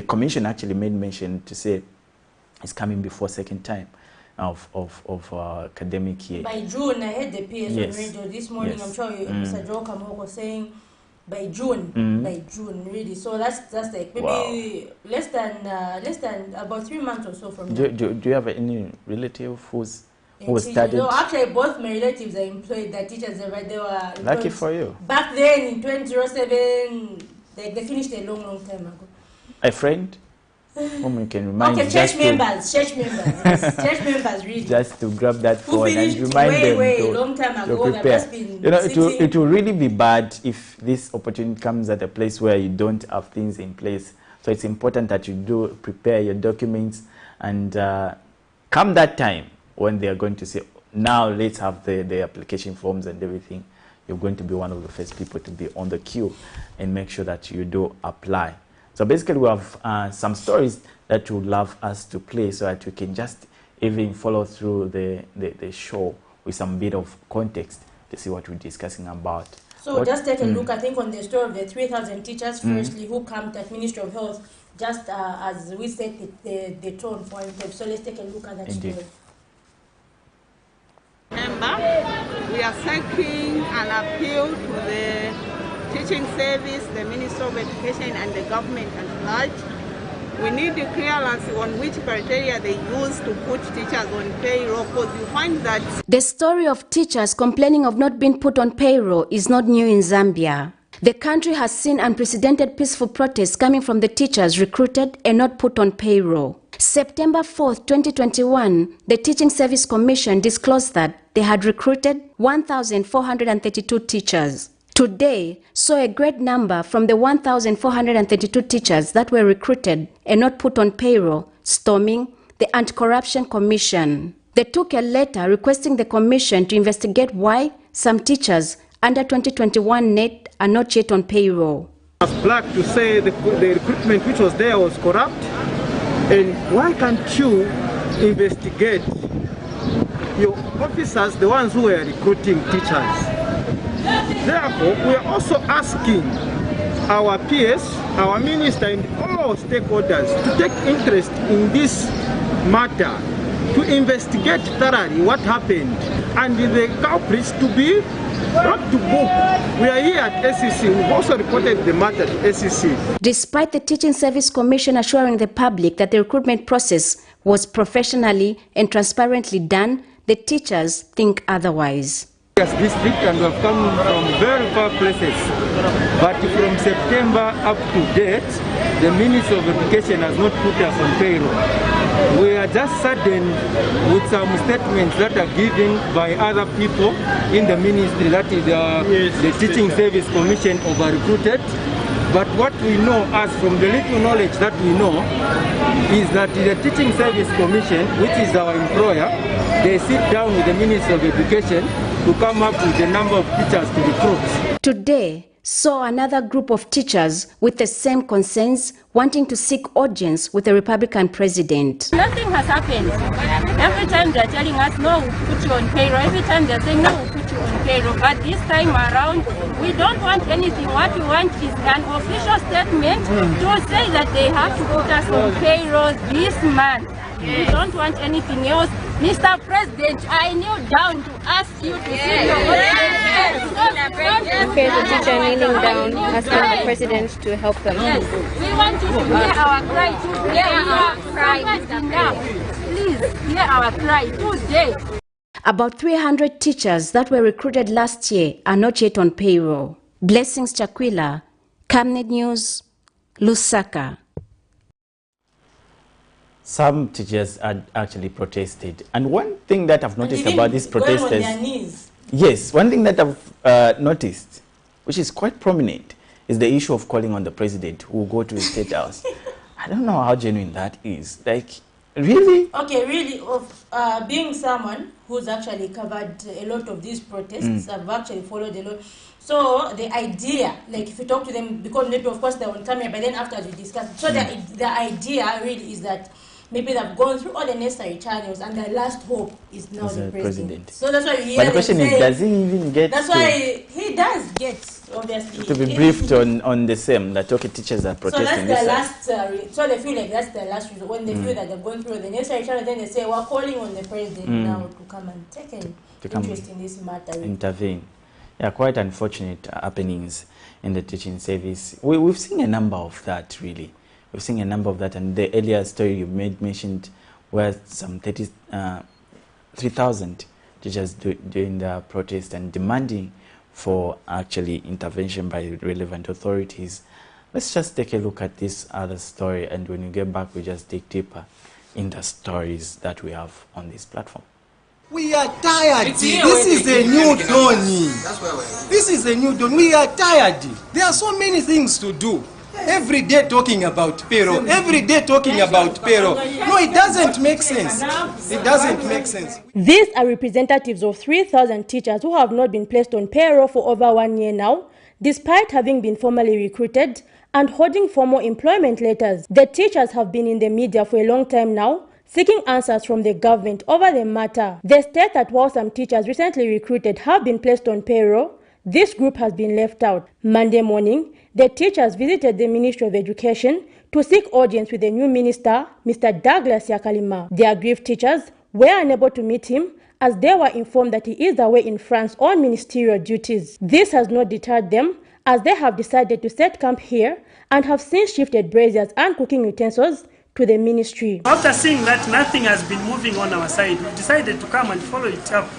commission actually made mention to say it's coming before second time of academic year. By June, I heard the PS on radio this morning. I'm sure Mr. Joe Kamoko saying by June, really. So that's like maybe less than about 3 months or so from now. Do you have any relative who studied? No, actually both my relatives are employed. The teachers they were employed. Lucky for you. Back then in 2007, they finished a long time ago. A friend whom you can remind. Okay, church members, church members, really. Just to grab that phone and remind them to, long time ago, to prepare. It will really be bad if this opportunity comes at a place where you don't have things in place. So it's important that you do prepare your documents, and come that time when they are going to say, now let's have the application forms and everything, you're going to be one of the first people to be on the queue and make sure that you do apply. So basically we have some stories that you would love us to play so that you can just even follow through the show with some bit of context to see what we're discussing about. So just take a look, I think, on the story of the 3,000 teachers, firstly, who camped at Ministry of Health, just as we set the tone for them. So let's take a look at that story. We are seeking an appeal to the teaching service, the Ministry of Education and the government at large. We need the clearance on which criteria they use to put teachers on payroll, because you find that the story of teachers complaining of not being put on payroll is not new in Zambia. The country has seen unprecedented peaceful protests coming from the teachers recruited and not put on payroll. September 4th, 2021, the Teaching Service Commission disclosed that they had recruited 1,432 teachers. Today saw a great number from the 1,432 teachers that were recruited and not put on payroll storming the Anti-Corruption Commission. They took a letter requesting the commission to investigate why some teachers under 2021 net are not yet on payroll. As black to say the recruitment which was there was corrupt, and why can't you investigate your officers, the ones who were recruiting teachers? Therefore, we are also asking our peers, our minister and all stakeholders to take interest in this matter, to investigate thoroughly what happened, and the culprits to be brought to book. We are here at SEC. We've also reported the matter to SEC. Despite the Teaching Service Commission assuring the public that the recruitment process was professionally and transparently done, the teachers think otherwise. District, and we have come from very far places, but from September up to date, the Ministry of Education has not put us on payroll. We are just saddened with some statements that are given by other people in the ministry, that is the Teaching Service Commission over-recruited. But what we know, as from the little knowledge that we know, is that the Teaching Service Commission, which is our employer, they sit down with the Ministry of Education to come up with the number of teachers to recruit. Today saw another group of teachers with the same concerns wanting to seek audience with the Republican president. Nothing has happened. Every time they're telling us, no, we'll put you on payroll. Every time they're saying, no, we'll put you on payroll. But this time around, we don't want anything. What we want is an official statement to say that they have to put us on payroll this month. We don't want anything else. Mr. President, I kneel down to ask you to see your Okay, the teacher kneeling down, asking the president to help them. Yes, we want you to hear our cry today. Please hear our cry today. About 300 teachers that were recruited last year are not yet on payroll. Blessings Chakwila, Camnet News, Lusaka. some teachers had actually protested. And one thing that I've noticed about these protesters... Going on their knees. Yes, one thing that I've noticed, which is quite prominent, is the issue of calling on the president who will go to the State House. I don't know how genuine that is. Like, really? Okay, really, being someone who's actually covered a lot of these protests, I've actually followed a lot. So the idea, like if you talk to them, because maybe of course they're on camera, but then after we discuss it, so the idea really is that maybe they've gone through all the necessary channels and their last hope is now the president. So that's why you hear But the question is, does he even get That's why he does get, obviously. to be briefed on the same, that okay, teachers are protesting. So that's their last, so they feel like that's their last resort. When they feel that they've gone through the necessary channels, then they say, we're calling on the president now to come and take an interest in this matter. Intervene. Yeah, quite unfortunate happenings in the teaching service. We've seen a number of that, really. We've seen a number of that, and the earlier story you mentioned where some 3,000 teachers doing the protest and demanding for actually intervention by relevant authorities. Let's just take a look at this other story, and when we get back, we just dig deeper in the stories that we have on this platform. We are tired. This is a new dawn. This is a new dawn. We are tired. There are so many things to do. Every day talking about payroll. Every day talking about payroll. No, it doesn't make sense. It doesn't make sense. These are representatives of 3,000 teachers who have not been placed on payroll for over 1 year now, despite having been formally recruited and holding formal employment letters. The teachers have been in the media for a long time now, seeking answers from the government over the matter. They state that while some teachers recently recruited have been placed on payroll, this group has been left out. Monday morning, the teachers visited the Ministry of Education to seek audience with the new minister, Mr. Douglas Yakalima. The aggrieved teachers were unable to meet him as they were informed that he is away in France on ministerial duties. This has not deterred them, as they have decided to set camp here and have since shifted braziers and cooking utensils to the ministry. After seeing that nothing has been moving on our side, we decided to come and follow it up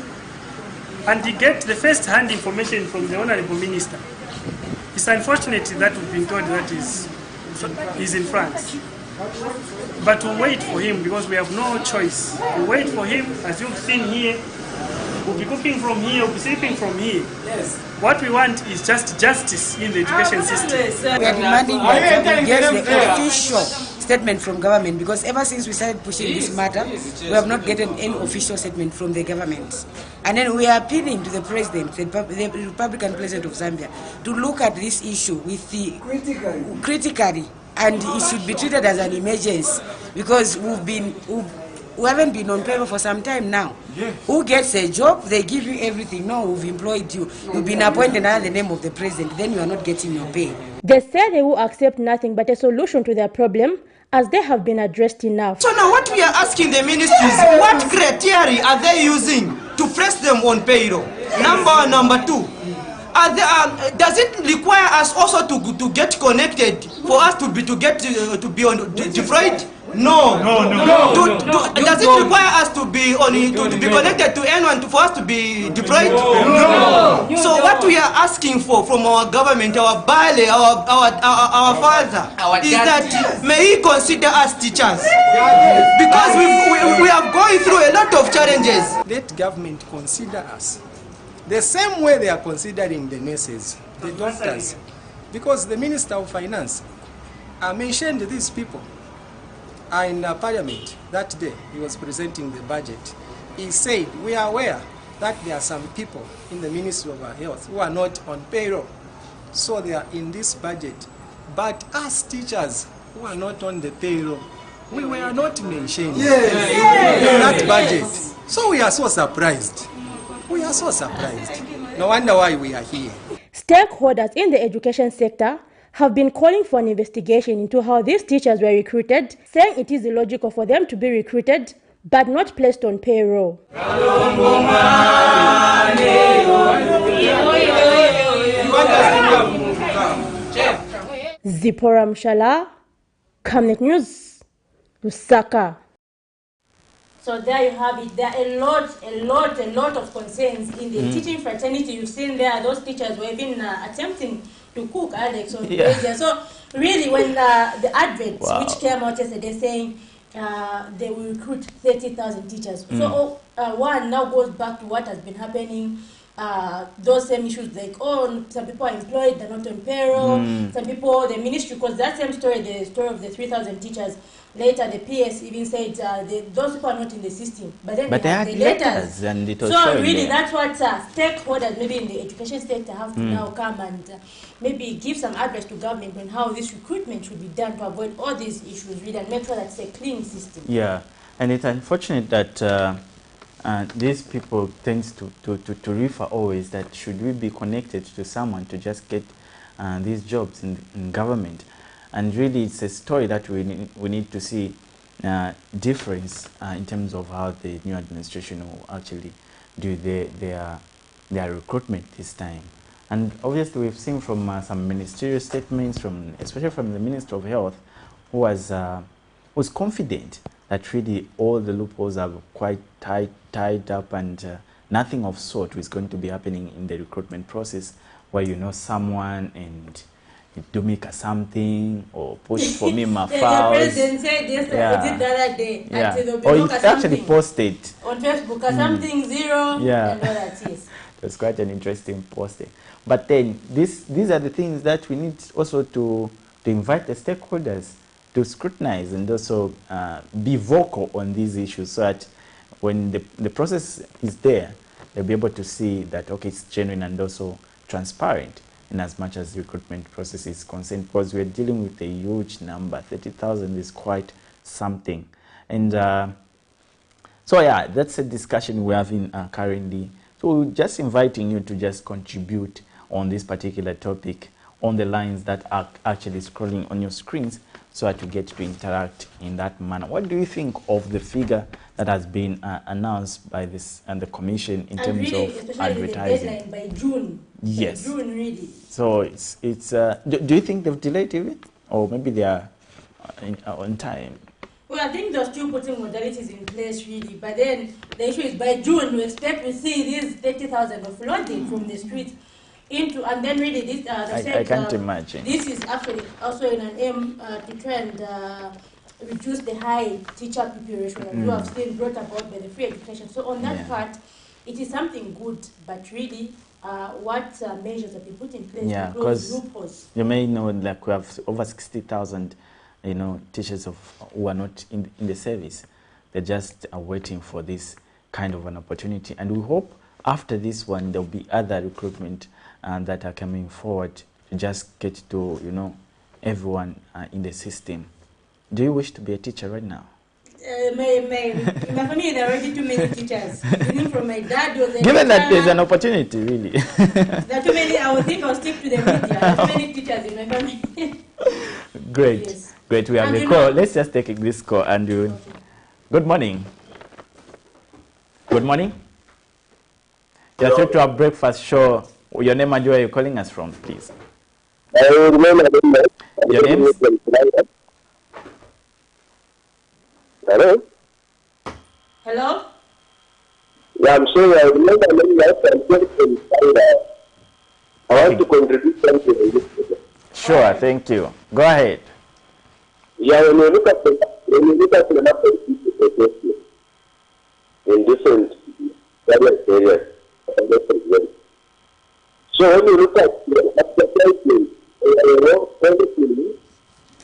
and to get the first-hand information from the Honorable Minister. It's unfortunate that we've been told that he's in France. But we'll wait for him because we have no choice. We'll wait for him, as you've seen here. We'll be cooking from here, we'll be sleeping from here. Yes. What we want is just justice in the education system. We are demanding that we get the official statement from government, because ever since we started pushing this matter, we have not gotten any official statement from the government. And then we are appealing to the president, the Republican president of Zambia, to look at this issue with the critically, and it should be treated as an emergency, because we haven't been on payroll for some time now. Yeah. Who gets a job, they give you everything. No, we've employed you. You've been appointed under the name of the president. Then you are not getting your pay. They say they will accept nothing but a solution to their problem, as they have been addressed enough. So now what we are asking the ministries, what criteria are they using to place them on payroll? Number one. Number two, does it require us also to get connected for us to be deployed? No. Does it require us to be connected to anyone for us to be deployed? No. So what we are asking for from our government, our Bale, our father, is that may he consider us teachers, because we are going through a lot of challenges. Let government consider us the same way they are considering the nurses, the doctors, because the Minister of Finance mentioned these people. In Parliament that day, he was presenting the budget. He said, we are aware that there are some people in the Ministry of Health who are not on payroll, so they are in this budget. But us teachers who are not on the payroll, we were not mentioned in that budget. So we are so surprised. We are so surprised. No wonder why we are here. Stakeholders in the education sector have been calling for an investigation into how these teachers were recruited, saying it is illogical for them to be recruited but not placed on payroll. Zipporah Mshala, Camnet News, Lusaka. So there you have it. There are a lot of concerns in the teaching fraternity. You've seen there, those teachers were even attempting to cook, Alex. So really, when the advert which came out yesterday saying they will recruit 30,000 teachers. So one now goes back to what has been happening. Those same issues like, oh, some people are employed, they're not on payroll. Some people, the ministry, because that same story, the story of the 3,000 teachers, later the PS even said those people are not in the system. But then they had the letters. And it was so really, there. that's what stakeholders, maybe in the education sector, have to now come and maybe give some advice to government on how this recruitment should be done to avoid all these issues, really, and make sure that it's a clean system. Yeah, and it's unfortunate that these people tend to refer always that should we be connected to someone to just get these jobs in government. And really it's a story that we need to see difference in terms of how the new administration will actually do their recruitment this time. And obviously we've seen from some ministerial statements, especially from the Minister of Health, who was confident that really all the loopholes are quite tied up, and nothing of sort is going to be happening in the recruitment process where you know someone and you do make something or push for me my files. The president said yesterday, did the other day, or it's actually posted on Facebook or something 0 and all that is. That's quite an interesting posting. But then these are the things that we need also to invite the stakeholders to scrutinize and also be vocal on these issues, so that when the process is there, they'll be able to see that, okay, it's genuine and also transparent in as much as the recruitment process is concerned, because we're dealing with a huge number. 30,000 is quite something. And so yeah, that's a discussion we're having currently. So we're just inviting you to just contribute on this particular topic on the lines that are actually scrolling on your screens, so that you get to interact in that manner. What do you think of the figure that has been announced by this and the commission in terms really, of advertising? The deadline by June. Yes. By June, really. So it's do you think they've delayed it, or maybe they are on time? Well, I think they're still putting modalities in place, really. But then the issue is by June, we expect to see these 30,000 offloaded from the streets into, and then really this, I can't imagine. This is actually also in an aim to try and reduce the high teacher PPP ratio that you have seen brought about by the free education. So on that part, it is something good, but really what measures have been put in place to close loopholes? You may know, like, we have over 60,000 teachers who are not in the service. They just are waiting for this kind of an opportunity, and we hope after this one there'll be other recruitment that are coming forward to just get to everyone in the system. Do you wish to be a teacher right now? In my family there are already too many teachers. Even from my dad was a Given that there's an opportunity, really. There are too many. I would think I'll stick to the media. There are too many teachers in my family. Great. Yes. Great. We have the call. Let's just take this call. And good morning. Good morning. You're through to our breakfast show. Your name and where you're calling us from, please. Your name? Hello? Hello? Yeah, I'm sorry. I remember I want to contribute something in this project. Sure, thank you. Go ahead. Yeah, when you look at the number of people in different areas, so when you look at the advertising, everything,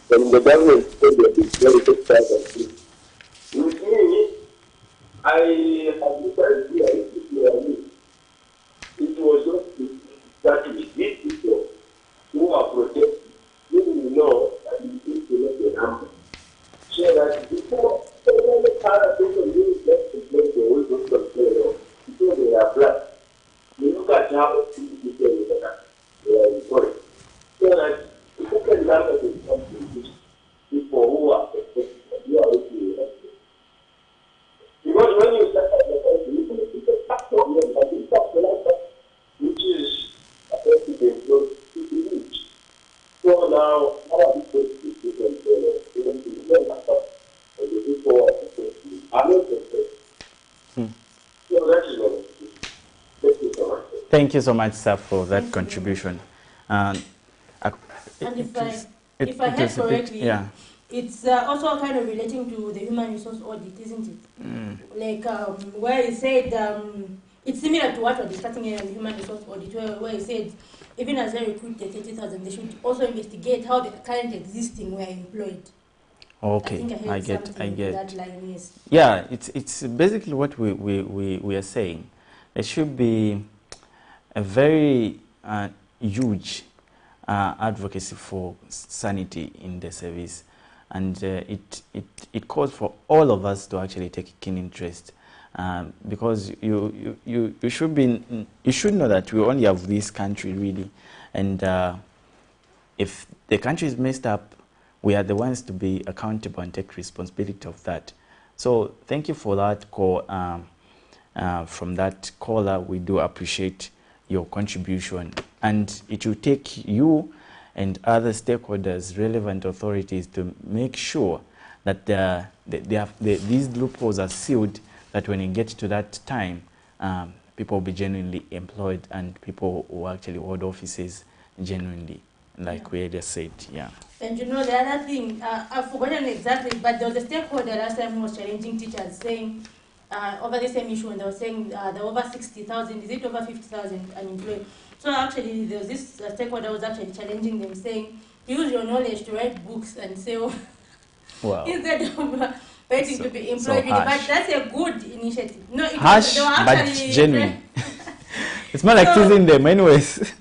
when the government said that it's very good time, with me, I have this idea, it was not that we did people who are protected, even we know that we need to make a number. So that before the other people use that to make the way to control, because they are black. You look at how people look at they are important. So that the second number is something people who are protected, you are looking at. Because when you start at the country, it's a factor of them, but it's a which is affected the growth to the rich. So now, how are we going to do it? Even to the young and the people are not protected. So that is what thank you so much. Thank you so much, sir, for that contribution. And if I heard correctly, it's also kind of relating to the human resource audit, isn't it? Like where he said it's similar to what we're discussing here in the human resource audit, where he said even as they recruit the 30,000, they should also investigate how the current existing were employed. Okay, I get. That line, yes. Yeah, it's basically what we are saying. There should be a very huge advocacy for sanity in the service, and it calls for all of us to actually take keen interest, because you should know that we only have this country really, and if the country is messed up, we are the ones to be accountable and take responsibility of that. So thank you for that call. From that caller, we do appreciate your contribution, and it will take you and other stakeholders, relevant authorities, to make sure that these loopholes are sealed, that when you get to that time, people will be genuinely employed and people will actually hold offices genuinely, like we just said. Yeah. And you know, the other thing, I've forgotten exactly, but there was a stakeholder last time who was challenging teachers, saying over the same issue, and they were saying there are over 60,000, is it over 50,000 unemployed? So actually, there was this stakeholder who was actually challenging them, saying, use your knowledge to write books and sell, wow. instead of waiting to be employed. So but that's a good initiative. No, it harsh, but genuine. It's more like teasing them anyways.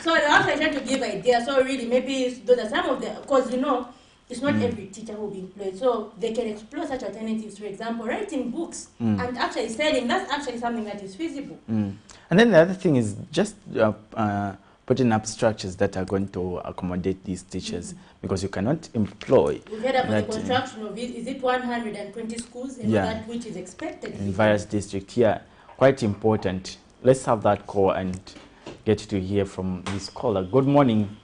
So they're actually trying to give ideas. So really, maybe those are some of the, because you know, it's not every teacher who will be employed. So they can explore such alternatives. For example, writing books and actually selling. That's actually something that is feasible. And then the other thing is just putting up structures that are going to accommodate these teachers, because you cannot employ. We've heard about the construction of it. Is it 120 schools and that which is expected in various districts? Yeah, quite important. Let's have that call and get to hear from this caller. Good morning.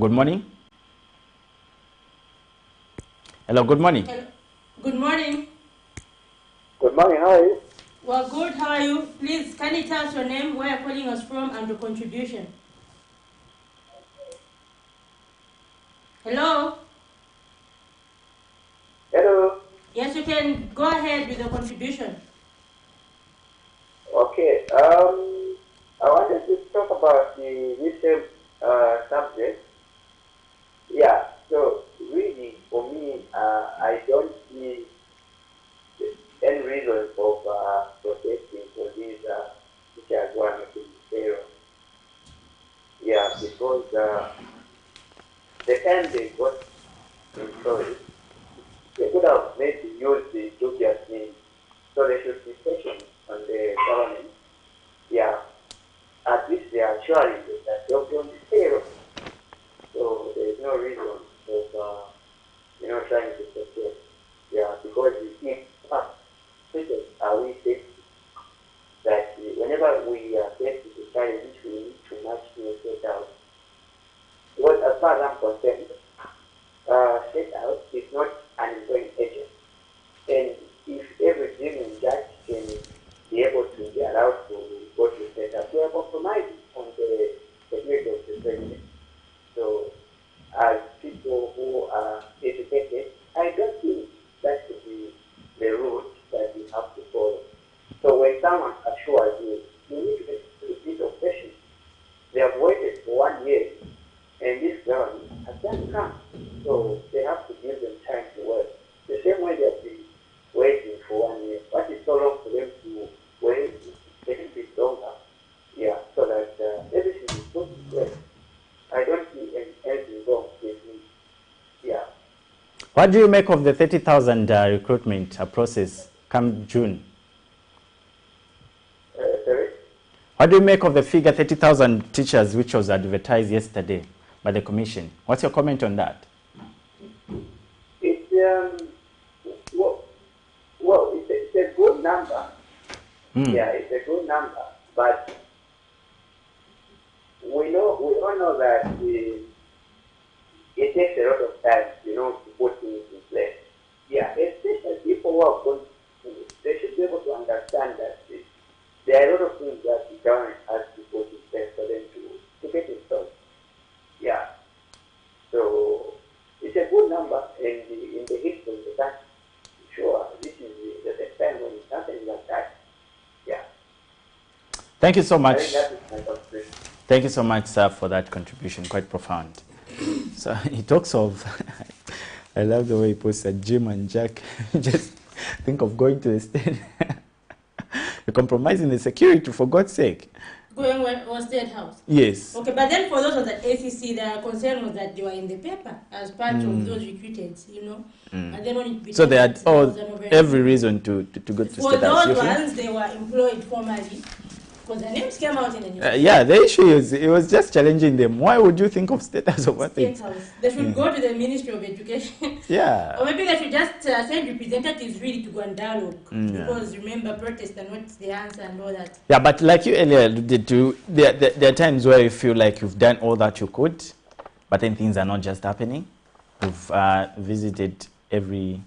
Good morning. Hello, good morning. Hello. Good morning. Good morning, how are you? Well, good, how are you? Please, can you tell us your name, where you're calling us from, and your contribution? Hello? Hello? Yes, you can go ahead with your contribution. Okay, I wanted to talk about the recent subject. Yeah, so really, for me, I don't see any reason of protesting for these teachers who are making payroll. Yeah, because the time they got employed, they could have made use the dubious means. So they should be patient on the government. Yeah, at least they are assuring that they'll be on the payroll. So there is no reason of trying to protest. Yeah, because you see, are we faced that whenever we are faced with a challenge, we need to match to set out. Because as far as I'm concerned, set out is not an employing agent. And if every given judge can be able to be allowed to go to set out, we are compromising on the security of the president. So, as people who are educated, I don't think that should be the route that we have to follow. So when someone assures you, you need to be a bit of patience. They have waited for 1 year, and this government has just come. So they have to give them time to work. The same way they have been waiting for 1 year. What is so long for them to wait a little bit longer? Yeah, so that everything is put in place. I don't see anything wrong with me. Yeah. What do you make of the 30,000 recruitment process come June? Sorry? What do you make of the figure 30,000 teachers which was advertised yesterday by the commission? What's your comment on that? It's it's a good number. Yeah, it's a good number, but we all know that it takes a lot of time, to put things in place. Yeah, especially people who are going to, they should be able to understand that there are a lot of things that the government has to put in place for them to get installed. Yeah. So it's a good number. Thank you so I much. think that is my contribution. Thank you so much, sir, for that contribution. Quite profound. So he talks of, I love the way he puts that Jim and Jack just think of going to the state. You're compromising the security, for God's sake. Going or State House? Yes. Okay, but then for those of the ACC, their concern was that they were in the paper as part of those recruited, you know. And they don't be So they had every reason to go to for State House. those ones, they were employed formally. Because the names came out in the news. Yeah, the issue is, it was just challenging them. Why would you think of State House of what State House. They should go to the Ministry of Education. Yeah. Or maybe they should just send representatives really to go and dialogue. Yeah. Because remember, protest and what's the answer and all that. Yeah, but like you earlier alluded to, there are times where you feel like you've done all that you could, but then things are not just happening. You've visited every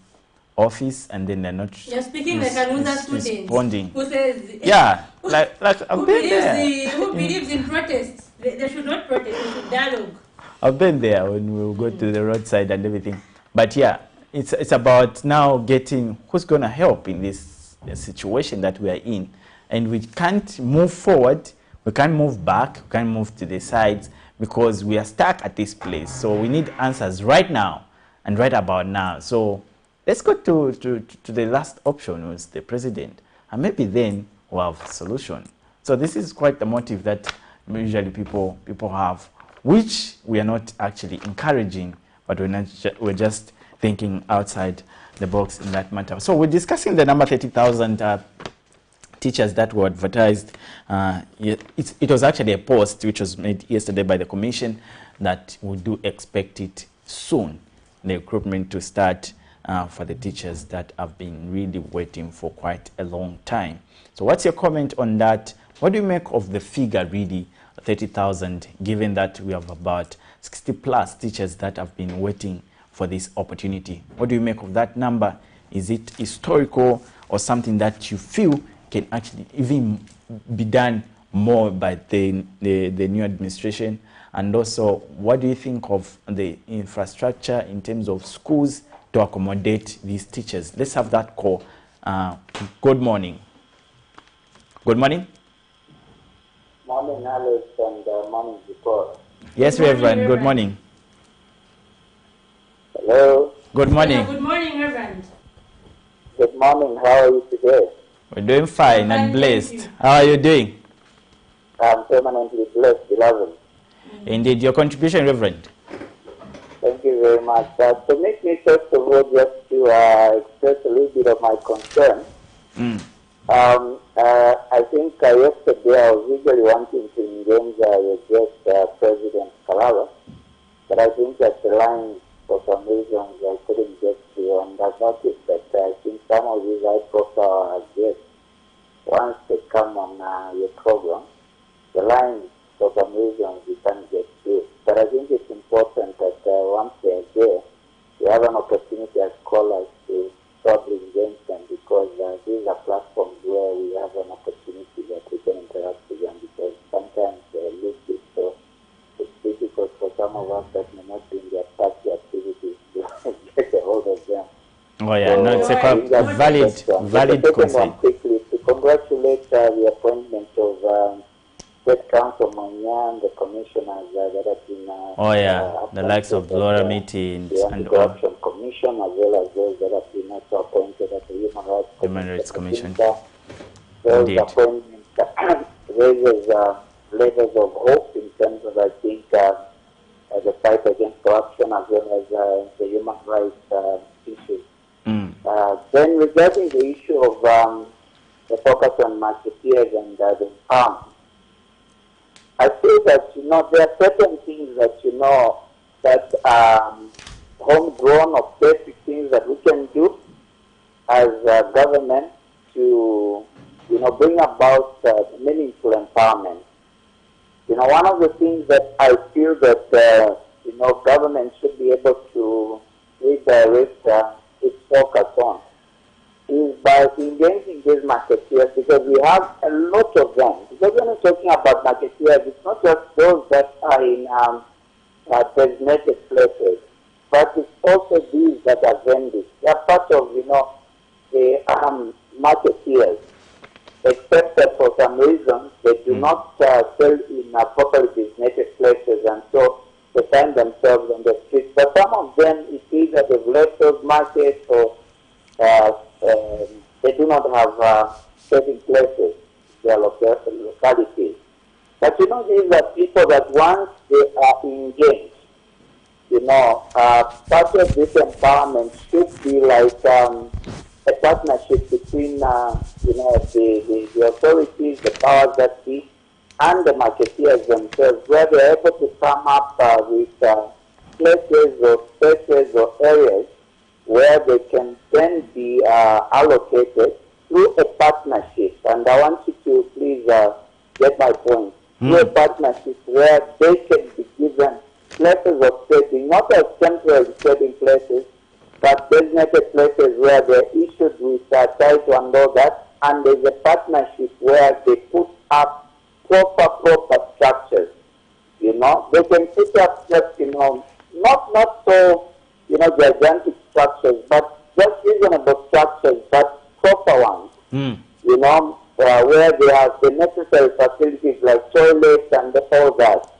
office and then they're not You're speaking like another student responding. who says, yeah, like I've been there. Who believes in protests. They should not protest, they should dialogue. I've been there when we go to the roadside and everything. But yeah, it's about now getting who's going to help in this situation that we are in. And we can't move forward, we can't move back, we can't move to the sides because we are stuck at this place. So we need answers right now and right about now. So let's go to the last option, was the president. And maybe then we'll have a solution. So this is quite the motive that usually people have, which we are not actually encouraging, but we're just thinking outside the box in that matter. So we're discussing the number 30,000 teachers that were advertised. It was actually a post which was made yesterday by the commission that we do expect it soon, the recruitment to start for the teachers that have been really waiting for quite a long time. So what's your comment on that? What do you make of the figure really, 30,000, given that we have about 60 plus teachers that have been waiting for this opportunity? What do you make of that number? Is it historical or something that you feel can actually even be done more by the new administration? And also, what do you think of the infrastructure in terms of schools to accommodate these teachers? Let's have that call. Good morning. Good morning. Morning, Alex, and morning, before. Yes, Reverend. Good morning. Hello. Good morning. Good morning, Reverend. Good morning. How are you today? We're doing fine and blessed. How are you doing? I'm permanently blessed, beloved. Indeed. Your contribution, Reverend. Thank you very much. Permit me first of all just to express a little bit of my concern. I think yesterday I was eagerly wanting to engage your guest, President Kalala, but I think that the line, for some reasons, I couldn't get to, and I've noticed that I think some of these high-profile guests, once they come on your program, the line, for some reasons, you can't get through. But I think it's important that once they're there, we have an opportunity as callers to probably engage them, because these are platforms where we have an opportunity that we can interact with them, because sometimes they lose it. So it's difficult for some of us that may not be in their party activities to get a hold of them. Oh yeah, so, no, it's a valid concern. Quickly, to congratulate the appointment of State Council Manyan, the commissioners that have been oh yeah, the likes of Laura Meeting and Corruption Commission, as well as those that have been also appointed at the Human Rights Commission. Those appointments raises levels of hope in terms of, I think, the fight against corruption as well as the human rights issues. Then regarding the issue of the focus on marketeers and the farm, I feel that, there are certain things that, that are homegrown or basic things that we can do as a government to, bring about meaningful empowerment. One of the things that I feel that, government should be able to redirect its focus on is by engaging these marketeers, because we have a lot of them. Because when we're talking about marketeers, it's not just those that are in designated places, but it's also these that are vendors. They are part of, the marketeers. except that for some reason they do not sell in properly designated places, and so they find themselves on the streets. But some of them, it's either they've left those markets or they do not have certain places, their localities. But you know, these are people that once they are engaged, you know, part of this empowerment should be like a partnership between, you know, the authorities, the powers that be, and the marketeers themselves, where they're able to come up with places or spaces or areas where they can then be allocated through a partnership. And I want you to please get my point. Through a partnership where they can be given places of trading, not as temporary trading places, but designated places where they're issued with title and all that, and there's a partnership where they put up proper structures. You know, they can put up just, you know, not so, you know, gigantic structures, but just reasonable structures, but proper ones. You know, where they have the necessary facilities like toilets and all that.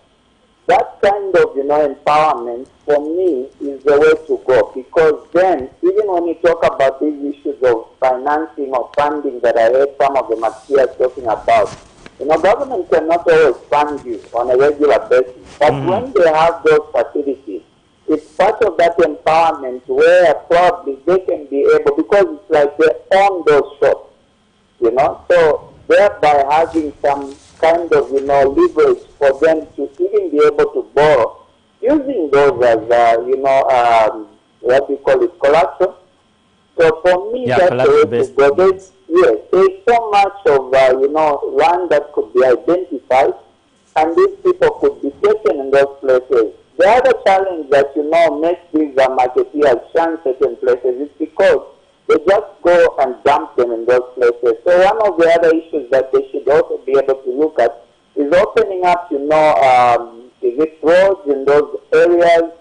That kind of, you know, empowerment for me is the way to go, because then even when you talk about these issues of financing or funding that I heard some of the marketeers talking about, you know, government cannot always fund you on a regular basis, but when they have those facilities, it's part of that empowerment where probably they can be able, because it's like they own those shops, you know, so thereby having some kind of, you know, leverage for them to even be able to borrow, using those as, you know, what we call it, collateral. So for me, that's the way to go. There's so much of, you know, land that could be identified, and these people could be taken in those places. The other challenge that, you know, makes these marketeers shun certain places is because they just go and dump them in those places. So one of the other issues that they should also be able to look at is opening up, you know, roads in those areas,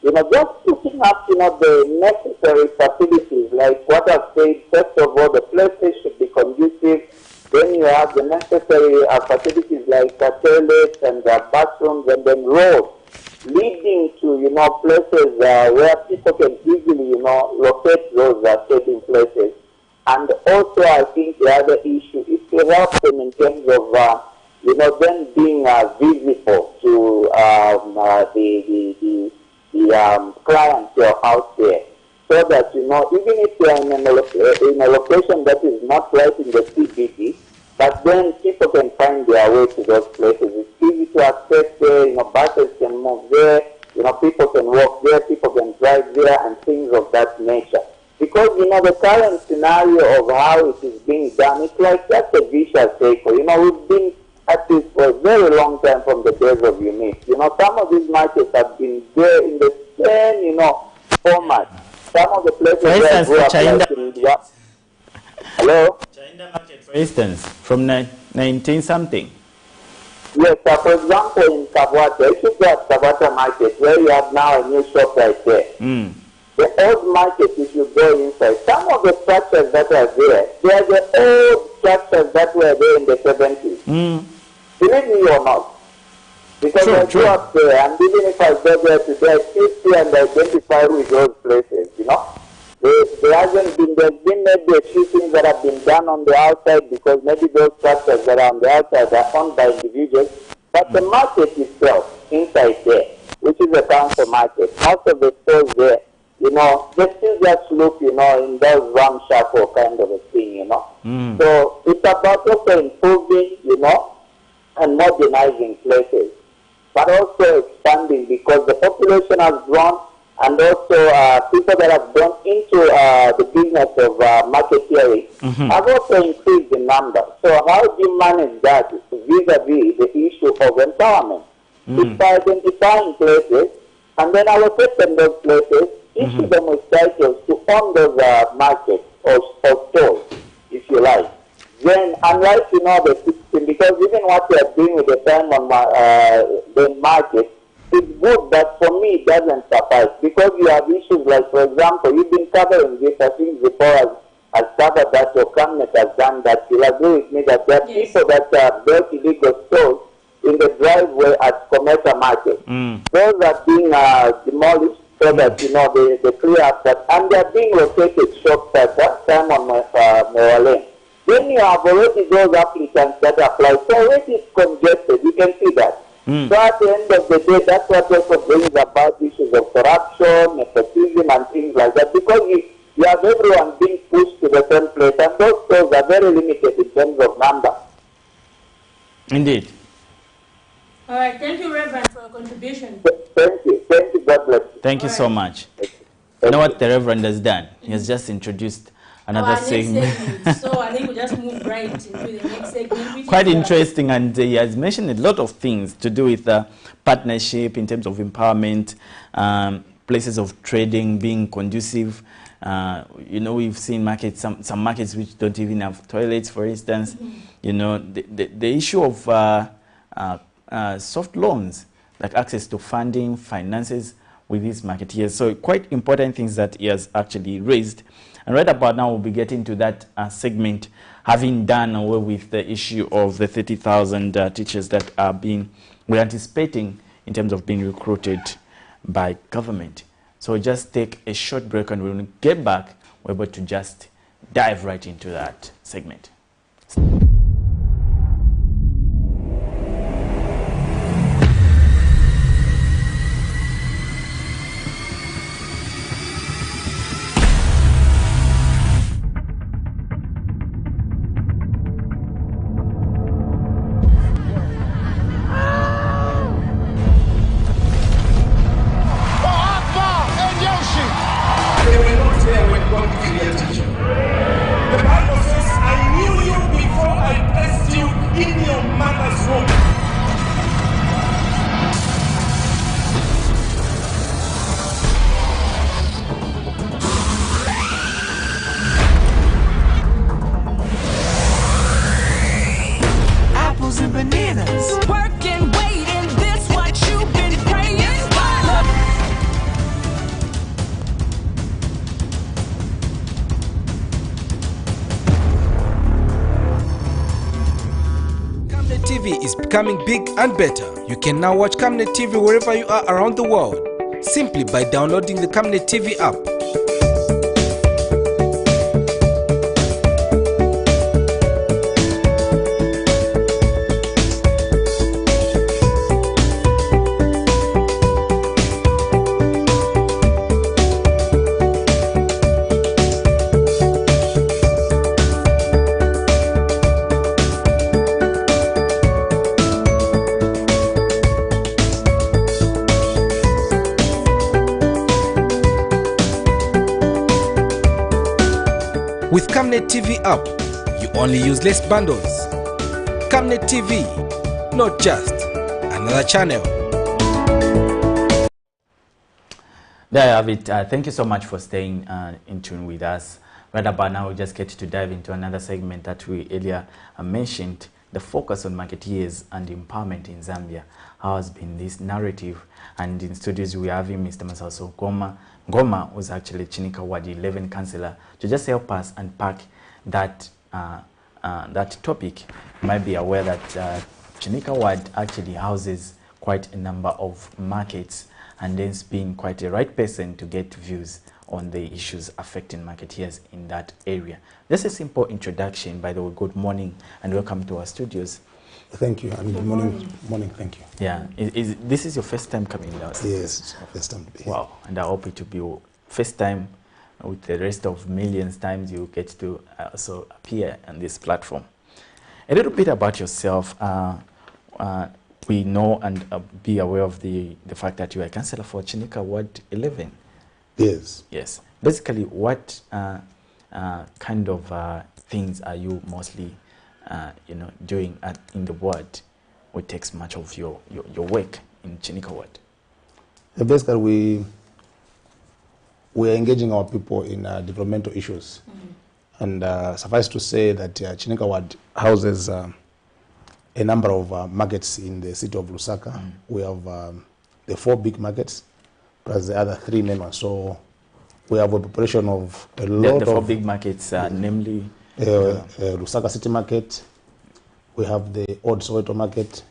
you know, just putting up, you know, the necessary facilities, like what I've said. First of all, the places should be conducive. Then you have the necessary facilities like toilets and bathrooms, and then roads leading to, you know, places where people can easily, you know, locate those trading places. And also, I think the other issue is to help them in terms of, you know, them being visible to the clients who are out there, so that, you know, even if they are in a location that is not right in the CBD, but then people can find their way to those places. It's easy to access there, you know, buses can move there, you know, people can walk there, people can drive there, and things of that nature. Because, you know, the current scenario of how it is being done, it's like that's a vicious cycle. You know, we've been at this for a very long time from the days of UNIT. You know, some of these markets have been there in the same, you know, format. Some of the places where I grew up, like in India. Hello? For instance, from 19-something. Yes, for example, in Kabwata, if you go at Kabwata market, where you have now a new shop right there, the old market, if you go inside, some of the structures that are there, they are the old structures that were there in the 70s. Believe me or not. Because I grew up there, and even if I go there today, I still see and identify with those places, you know. There's been maybe a few things that have been done on the outside, because maybe those structures that are on the outside are owned by individuals. But the market itself, inside there, which is a council market, most of the stores there, you know, they still just look, you know, in those ramshackle kind of a thing, you know. So it's about also improving, you know, and modernizing places, but also expanding, because the population has grown, and also people that have gone into the business of marketeering have also increased in number. So how do you manage that vis-a-vis the issue of empowerment? It's by identifying places and then allocate them those places, issue them with titles to own those markets or stores, if you like. Then, unlike, you know, the system, because even what we are doing with the time on the market is good, but for me it doesn't suffice, because you have issues like, for example, you've been covering this, I think, before, as has covered that, or Camnet has done that, you'll agree with me that there are people that built illegal stores in the driveway at Cometa Market. Those are being demolished so that, you know, they clear up that, and they're being located shops at that time on Lane. Then you have already those applicants that apply. So already it's congested, you can see that. So at the end of the day, that's what also brings about issues of corruption, nepotism, and things like that, because you have everyone being pushed to the same place, and those stores are very limited in terms of number. Indeed. All right, thank you, Reverend, for your contribution. Thank you, God bless you. Thank you so much. You know what the Reverend has done? He has just introduced another segment. So I think we'll just move right into the next segment. Which Quite is, interesting, and he has mentioned a lot of things to do with partnership in terms of empowerment, places of trading being conducive. You know, we've seen markets, some markets which don't even have toilets, for instance. You know, the issue of soft loans, like access to funding, finances with these marketeers. So quite important things that he has actually raised. And right about now, we'll be getting to that segment, having done away with the issue of the 30,000 teachers that we're anticipating in terms of being recruited by government. So we'll just take a short break, and when we get back, we're able to just dive right into that segment. Is becoming big and better. You can now watch Camnet TV wherever you are around the world, simply by downloading the Camnet TV app. With Camnet TV app, you only use less bundles. Camnet TV, not just another channel. There you have it. Thank you so much for staying in tune with us. Right about now, we just get to dive into another segment that we earlier mentioned, the focus on marketeers and empowerment in Zambia. How has been this narrative? And in studios, we have him, Mr. Masaso Ngoma, who's actually Chinika Ward 11 councillor, to just help us unpack that that topic. You might be aware that Chinika Ward actually houses quite a number of markets, and then being quite a right person to get views on the issues affecting marketeers in that area. Just a simple introduction. By the way, good morning and welcome to our studios. Thank you, and good morning, thank you. Yeah, this is your first time coming out? Yes, it's my first time to be here. Wow, and I hope it will be your first time with the rest of millions times you get to also appear on this platform. A little bit about yourself. We know and be aware of the fact that you are a councillor for Chinika Ward 11. Yes. Yes. Basically, what kind of things are you mostly doing in the ward, which takes much of your work in Chinika Ward? Basically, we are engaging our people in developmental issues. And suffice to say that Chinika Ward houses a number of markets in the city of Lusaka. We have the 4 big markets, plus the other 3 main ones. So we have a population of a lot the four of big markets, namely Lusaka City Market. We have the Old Soweto Market.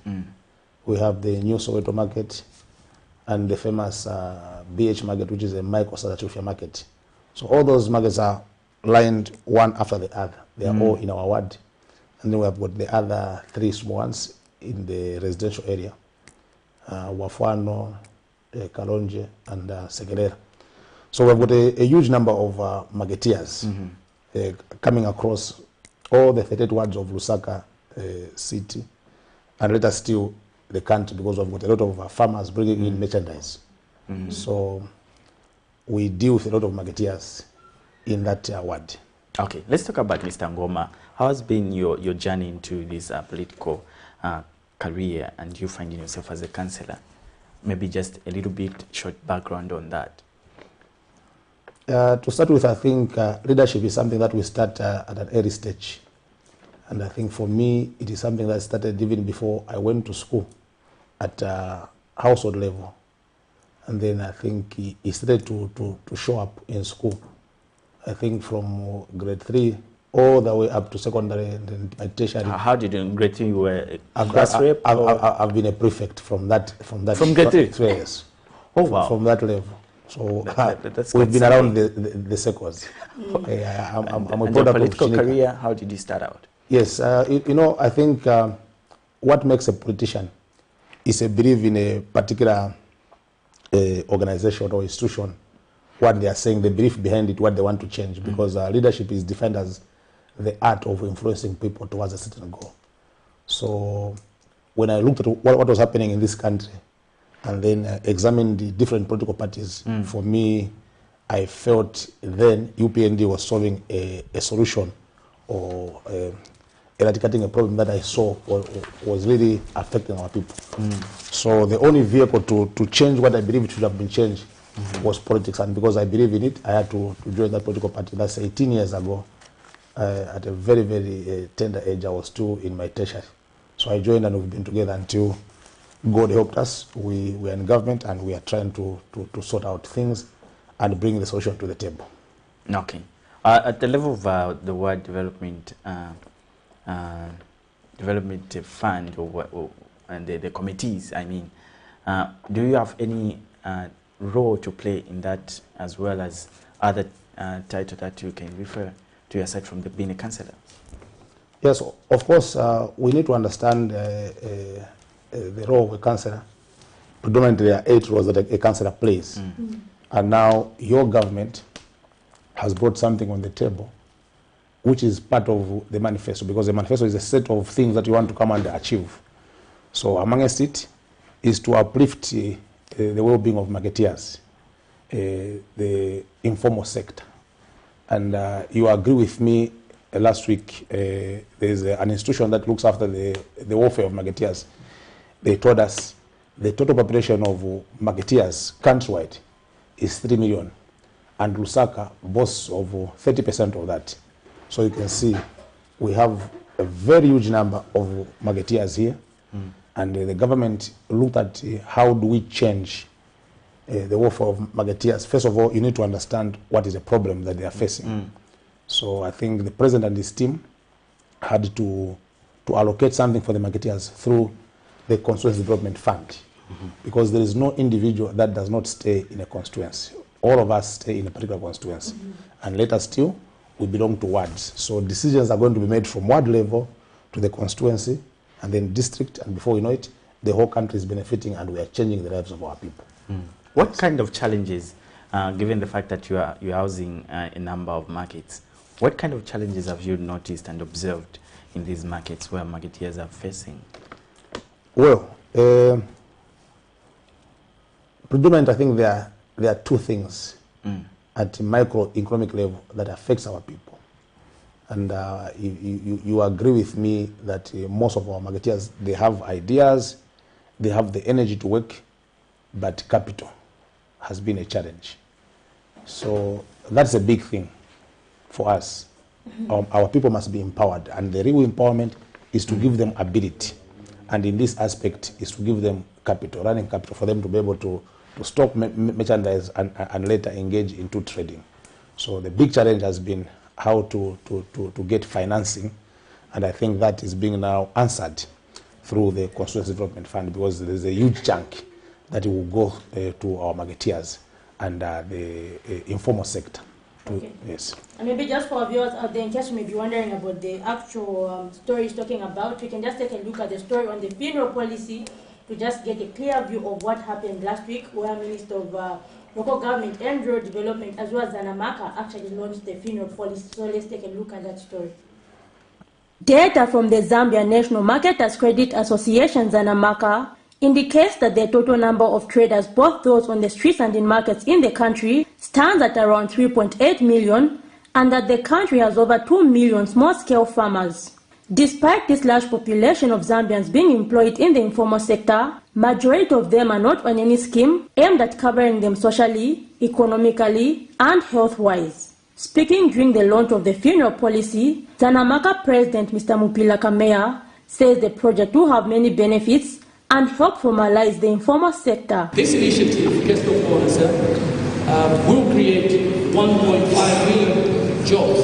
We have the New Soweto Market, and the famous BH Market, which is a micro South market. So all those markets are lined one after the other. They are all in our ward. And then we have got the other 3 small ones in the residential area. Wafwano, Kalonje, and Segerera. So we've got a huge number of marketeers coming across all the 38 wards of Lusaka city, and later still the country, because we've got a lot of farmers bringing in merchandise. So we deal with a lot of marketeers in that ward. Okay, let's talk about Mr. Ngoma. How has been your journey into this political career, and you finding yourself as a councillor? Maybe just a little bit short background on that. To start with, I think leadership is something that we start at an early stage. And I think for me, it is something that started even before I went to school at household level. And then I think it started to show up in school. I think from grade 3 all the way up to secondary and then my tertiary. How did you in grade 3 you were a class rep? I've been a prefect from grade 3? Yes. Oh wow. From that level. So that's we've been around the circles. I'm a product political career. How did you start out? Yes, you know, I think what makes a politician is a belief in a particular organization or institution, what they are saying, the belief behind it, what they want to change, because leadership is defined as the art of influencing people towards a certain goal. So when I looked at what was happening in this country and then examined the different political parties, for me, I felt then UPND was solving a solution or eradicating a problem that I saw was really affecting our people. So the only vehicle to change what I believe it should have been changed was politics, and because I believe in it, I had to join that political party. That's 18 years ago. At a very, very tender age, I was still in my tertiary. So I joined and we've been together until God helped us. We were in government and we are trying to sort out things and bring the solution to the table. Okay. At the level of the Ward Development Fund and the committees, I mean, do you have any role to play in that, as well as other title that you can refer to aside from being a councillor? Yes, of course, we need to understand the role of a councillor. Predominantly, there are 8 roles that a councillor plays. And now your government has brought something on the table, which is part of the manifesto, because the manifesto is a set of things that you want to come and achieve. So amongst it is to uplift the well-being of marketeers, the informal sector. And you agree with me, last week, there's an institution that looks after the welfare of marketeers. They told us the total population of marketeers countrywide is 3 million, and Lusaka boasts of 30% of that. So you can see we have a very huge number of marketeers here, and the government looked at how do we change the welfare of marketeers. First of all, you need to understand what is the problem that they are facing. So I think the president and his team had to allocate something for the marketeers through the Constituency Development Fund, because there is no individual that does not stay in a constituency. All of us stay in a particular constituency, and later still, we belong to wards. So decisions are going to be made from ward level to the constituency, and then district, and before you know it, the whole country is benefiting, and we are changing the lives of our people. What kind of challenges, given the fact that you're housing a number of markets, what kind of challenges have you noticed and observed in these markets where marketeers are facing? Well, predominantly, I think there are 2 things at microeconomic level that affects our people. And you agree with me that most of our marketeers, they have ideas, they have the energy to work, but capital has been a challenge. So that's a big thing for us. Our people must be empowered, and the real empowerment is to give them ability. And in this aspect is to give them capital, running capital, for them to be able to stock merchandise and later engage into trading. So the big challenge has been how to get financing, and I think that is being now answered through the Constituency Development Fund, because there is a huge chunk that will go to our marketeers and the informal sector. Okay. Yes. And maybe just for our viewers out there, in case you may be wondering about the actual story he's talking about, we can just take a look at the story on the funeral policy to just get a clear view of what happened last week, where Minister of Local Government and Rural Development, as well as Zanamaka, actually launched the funeral policy. So let's take a look at that story. Data from the Zambia National Marketers Credit Association, Zanamaka, indicates that the total number of traders, both those on the streets and in markets in the country, stands at around 3.8 million, and that the country has over 2 million small-scale farmers. Despite this large population of Zambians being employed in the informal sector, majority of them are not on any scheme aimed at covering them socially, economically, and health-wise. Speaking during the launch of the funeral policy, Zanamaka President Mr. Mupila Kameya says the project will have many benefits and help formalize the informal sector. This initiative, first of all, will create 1.5 million jobs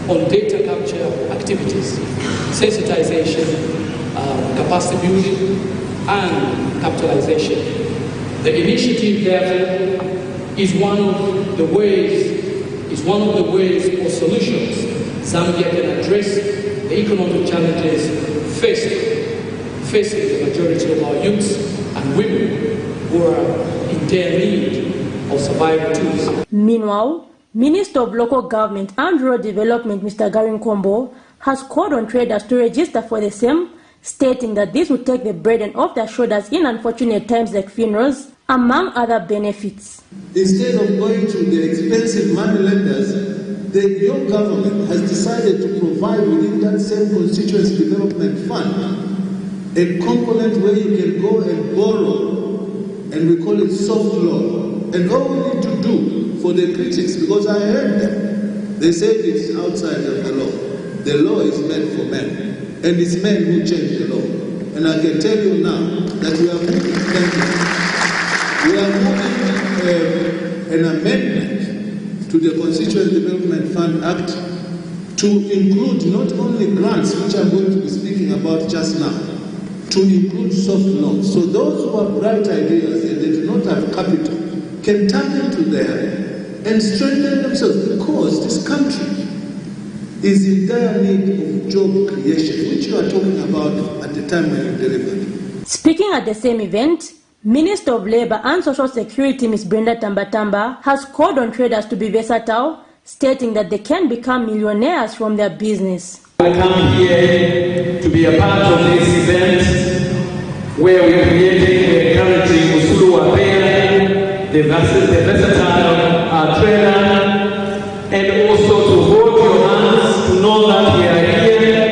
on data capture activities, sensitization, capacity building, and capitalization. The initiative, therefore, is one of the ways or solutions Zambia can address the economic challenges facing the majority of our youths and women who are in dire need of survival tools. Meanwhile, Minister of Local Government and Rural Development, Mr. Garin Kombo, has called on traders to register for the same, stating that this would take the burden off their shoulders in unfortunate times like funerals, among other benefits. Instead of going to the expensive money lenders, your government has decided to provide within that same constituency development fund a component where you can go and borrow, and we call it soft loan. And all we need to do for the critics, because I heard them, they said it's outside of the law. The law is meant for men, and it's men who change the law. And I can tell you now that we are moving an amendment to the Constituency Development Fund Act to include not only grants, which I'm going to be speaking about just now, to include soft loans. So those who have bright ideas and they do not have capital can tap into there and strengthen themselves, because this country is in dire need of job creation, which you are talking about at the time when you delivered. Speaking at the same event, Minister of Labour and Social Security, Ms. Brenda Tambatamba, has called on traders to be versatile, stating that they can become millionaires from their business. I come here to be a part of this event where we are creating a currency Musulu Wapea, the versatile trader, and also to hold your hands to know that we are here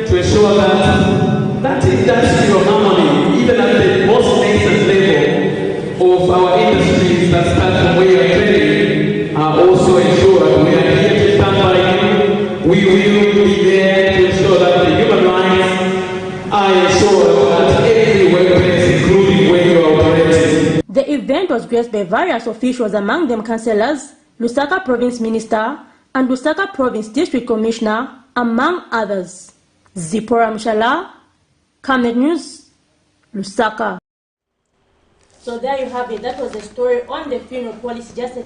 to ensure that industrial harmony, even at the most nascent level of our industries that start from where you are trading, are also ensured. We are here to stand by you. We will be there to ensure that the human rights are ensured at every workplace, including where you are operating. The event was graced by various officials, among them councillors, Lusaka Province Minister, and Lusaka Province District Commissioner, among others. Zipporah Mshala, Camnet News, Lusaka. So there you have it. That was the story on the funeral policy, just a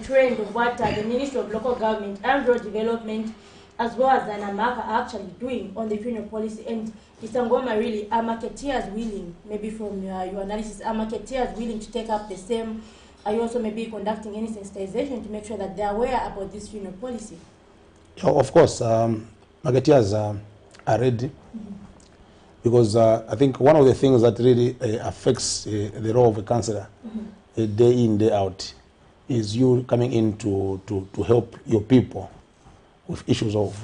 trend of what the Ministry of Local Government and Rural Development, as well as Zanamaka, are actually doing on the funeral policy. And Mr. Ngoma, really, are marketeers willing, maybe from your analysis, are marketeers willing to take up the same? Are you also maybe conducting any sensitization to make sure that they are aware about this funeral policy? Of course, marketeers are ready. Because I think one of the things that really affects the role of a councillor day in, day out is you coming in to help your people with issues of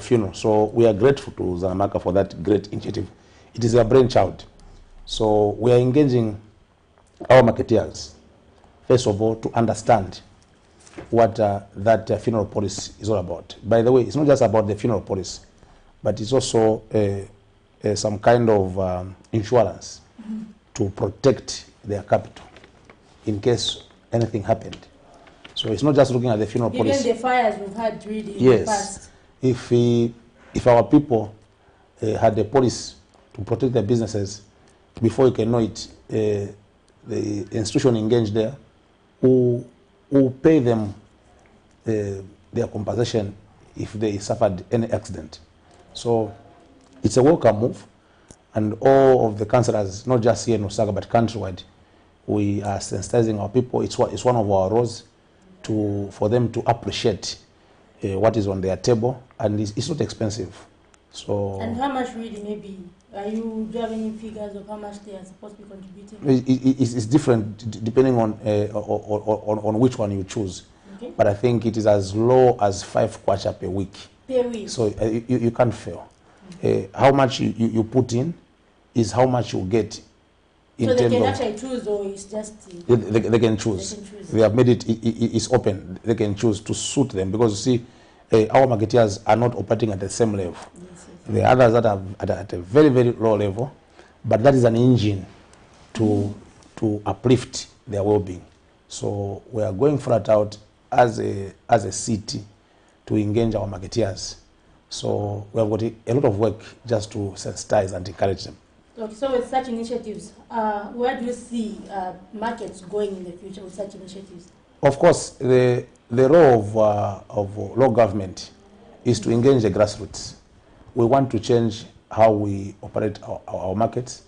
funeral. So we are grateful to Zanamaka for that great initiative. It is a brainchild. So we are engaging our marketeers, first of all, to understand what that funeral policy is all about. By the way, it's not just about the funeral policy, but it's also some kind of insurance to protect their capital. in case anything happened. So it's not just looking at the funeral policy. Even the fires we've had really in the past. If our people had a policy to protect their businesses, before you can know it, the institution engaged there who pay them their compensation if they suffered any accident. So it's a welcome move, and all of the councillors, not just here in Lusaka but countrywide, we are sensitizing our people. It's one of our roles for them to appreciate what is on their table, and it's not expensive. So. And how much really maybe? Do you have any figures of how much they are supposed to be contributing? It's different depending on which one you choose. Okay. But I think it is as low as 5 kwacha per week. Per week. So you can't fail. How much you put in is how much you get. So they can actually choose, or it's just... They can choose. They have made it's open. They can choose to suit them, because you see, our marketeers are not operating at the same level. Yes. The others that are at a very, very low level, but that is an engine to uplift their well-being. So we are going flat out as a city to engage our marketeers. So we have got a lot of work just to sensitize and encourage them. Okay, so with such initiatives, where do you see markets going in the future with such initiatives? Of course, the role of local government is to engage the grassroots. We want to change how we operate our markets,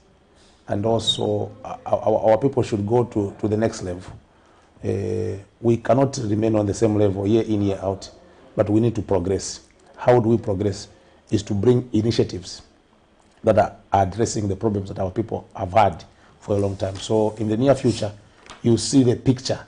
and also our people should go to the next level. We cannot remain on the same level year in, year out, but we need to progress. How do we progress? Is to bring initiatives that are addressing the problems that our people have had for a long time. So in the near future, you see the picture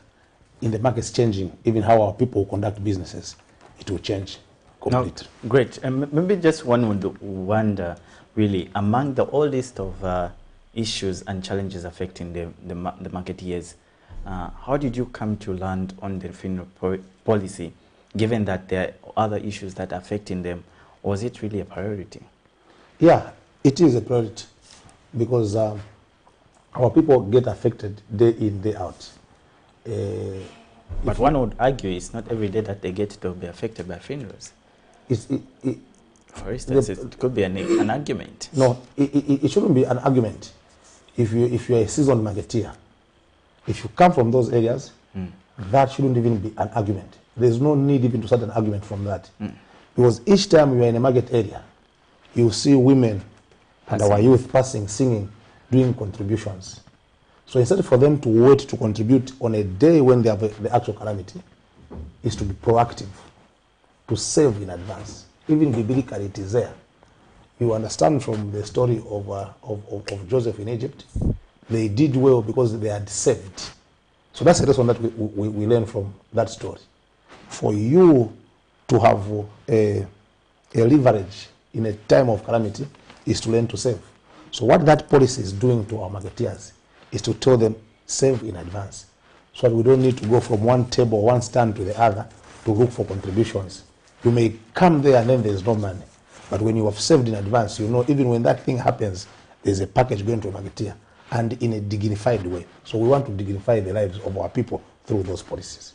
in the markets changing, even how our people conduct businesses. It will change completely. No, great. And maybe just one would wonder, really, among all list of issues and challenges affecting the marketeers, how did you come to land on the funeral policy, given that there are other issues that are affecting them? Was it really a priority? Yeah, it is a priority, because our people get affected day in, day out. But one would argue it's not every day that they get to be affected by funerals. For instance, it could be an argument. No, it shouldn't be an argument. If you're a seasoned marketeer, if you come from those areas, that shouldn't even be an argument. There's no need even to start an argument from that. Because each time you're in a market area, you see women and our youth passing, singing, doing contributions. So instead for them to wait to contribute on a day when they have the actual calamity, is to be proactive, to save in advance. Even biblically it is there. You understand from the story of Joseph in Egypt, they did well because they had saved. So that's the lesson that we learn from that story. For you to have a leverage in a time of calamity is to learn to save. So what that policy is doing to our marketeers is to tell them, save in advance, so that we don't need to go from one table, one stand to the other to look for contributions. You may come there and then there's no money. But when you have saved in advance, you know even when that thing happens, there's a package going to a marketeer, and in a dignified way. So we want to dignify the lives of our people through those policies.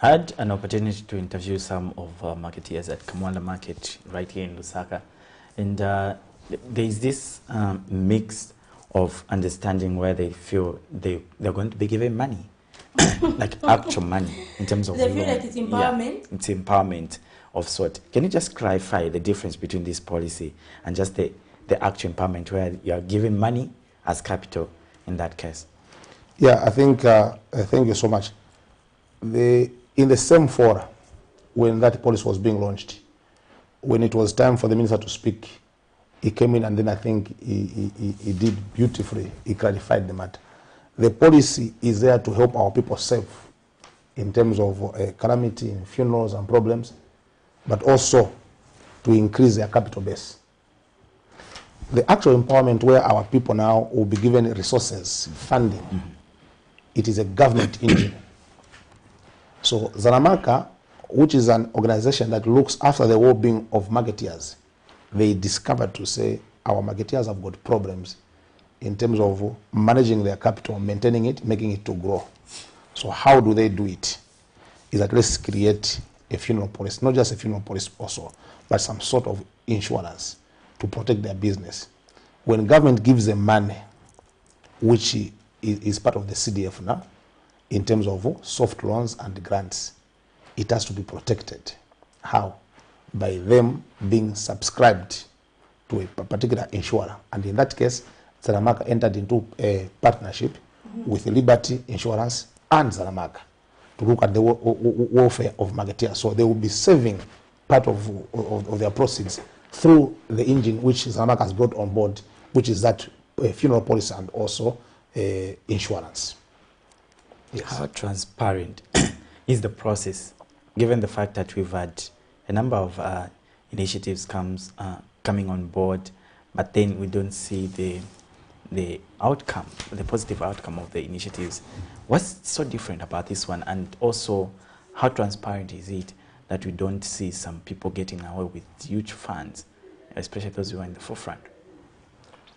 I had an opportunity to interview some of marketeers at Kamwanda Market right here in Lusaka, and there is this mix of understanding where they feel they're going to be given money, like actual money in terms of they feel like it's empowerment. Yeah, it's empowerment of sort. Can you just clarify the difference between this policy and just the actual empowerment where you are giving money as capital in that case? Yeah, I think thank you so much. In the same fora, when that policy was being launched, when it was time for the minister to speak, he came in and then I think he did beautifully. He clarified the matter. The policy is there to help our people save in terms of calamity, funerals and problems, but also to increase their capital base. The actual empowerment where our people now will be given resources, funding, it is a government engine. So Zanamaka, which is an organization that looks after the well-being of marketeers, they discovered to say our marketeers have got problems in terms of managing their capital, maintaining it, making it to grow. So how do they do it? Is at least create a funeral policy, not just a funeral policy also, but some sort of insurance to protect their business. When government gives them money, which is part of the CDF now, in terms of soft loans and grants, it has to be protected. How? By them being subscribed to a particular insurer. And in that case, Zaramaka entered into a partnership with Liberty Insurance and Zaramaka to look at the welfare of marketeers. So they will be saving part of their proceeds through the engine which Zaramaka has brought on board, which is that funeral policy and also insurance. Yes. How transparent is the process, given the fact that we've had a number of initiatives coming on board, but then we don't see the outcome, the positive outcome of the initiatives? What's so different about this one? And also, how transparent is it that we don't see some people getting away with huge funds, especially those who are in the forefront?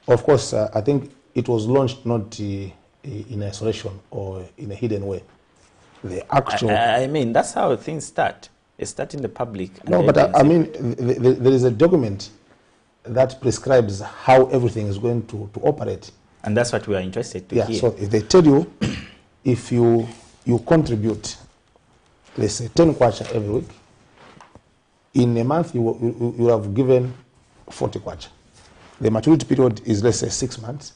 Of course, I think it was launched not in isolation or in a hidden way. The actual... I mean, that's how things start. They start in the public. No, but I mean, there is a document that prescribes how everything is going to operate. And that's what we are interested to hear. So if they tell you, if you contribute, let's say 10 kwacha every week, in a month you have given 40 kwacha. The maturity period is, let's say, 6 months.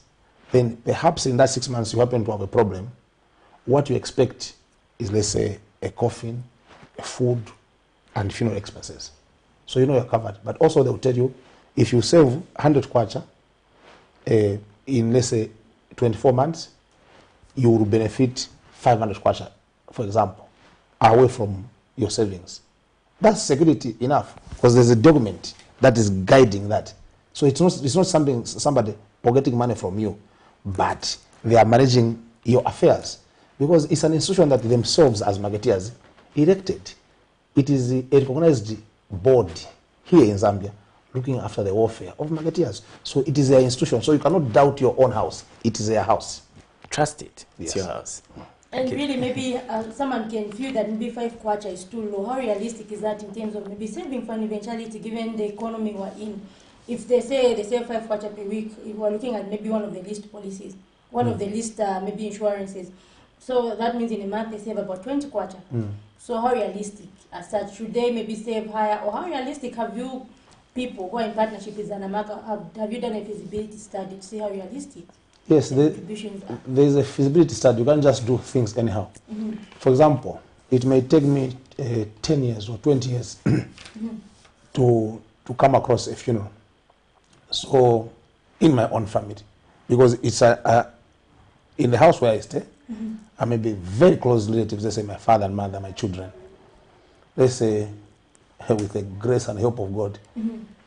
Then perhaps in that 6 months you happen to have a problem. What you expect is, let's say, a coffin, a food, and funeral expenses. So you know you're covered. But also they will tell you, if you save 100 kwacha in, let's say, 24 months, you will benefit 500 kwacha, for example, away from your savings. That's security enough, because there's a document that is guiding that. So it's not somebody pocketing money from you, but they are managing your affairs, because it's an institution that themselves as marketeers erected. It is a recognized board here in Zambia looking after the welfare of marketeers. So it is their institution. So you cannot doubt your own house. It is their house. Trust it. It's your house. And really, maybe someone can feel that maybe 5 kwacha is too low. How realistic is that in terms of maybe saving for an eventuality, given the economy we're in? If they say 5 kwacha per week, if we're looking at maybe one of the least policies, one of the least maybe insurances. So that means in a month they save about 20 kwacha. So how realistic as such? Should they maybe save higher? Or how realistic have you people who are in partnership with Zanamaka, have you done a feasibility study to see how realistic? Yes, there is a feasibility study. You can't just do things anyhow. For example, it may take me 10 years or 20 years to come across a funeral. So, in my own family, because it's in the house where I stay, I may be very close relatives, let's say my father and mother, my children. Let's say, with the grace and help of God,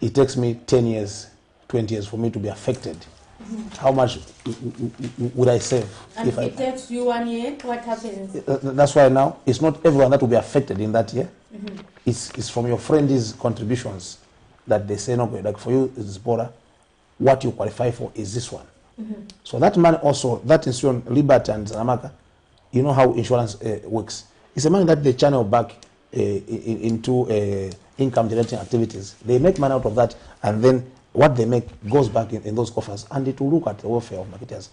it takes me 10 years, 20 years for me to be affected. How much would I save? And if it takes you 1 year, what happens? That's why now, it's not everyone that will be affected in that year. It's from your friends' contributions that they say, no, like for you, it's Bora, what you qualify for is this one. So that money also, that institution, Liberty and Zaramaka, you know how insurance works. It's a money that they channel back into income generating activities. They make money out of that, and then what they make goes back in those coffers, and it will look at the welfare of marketers.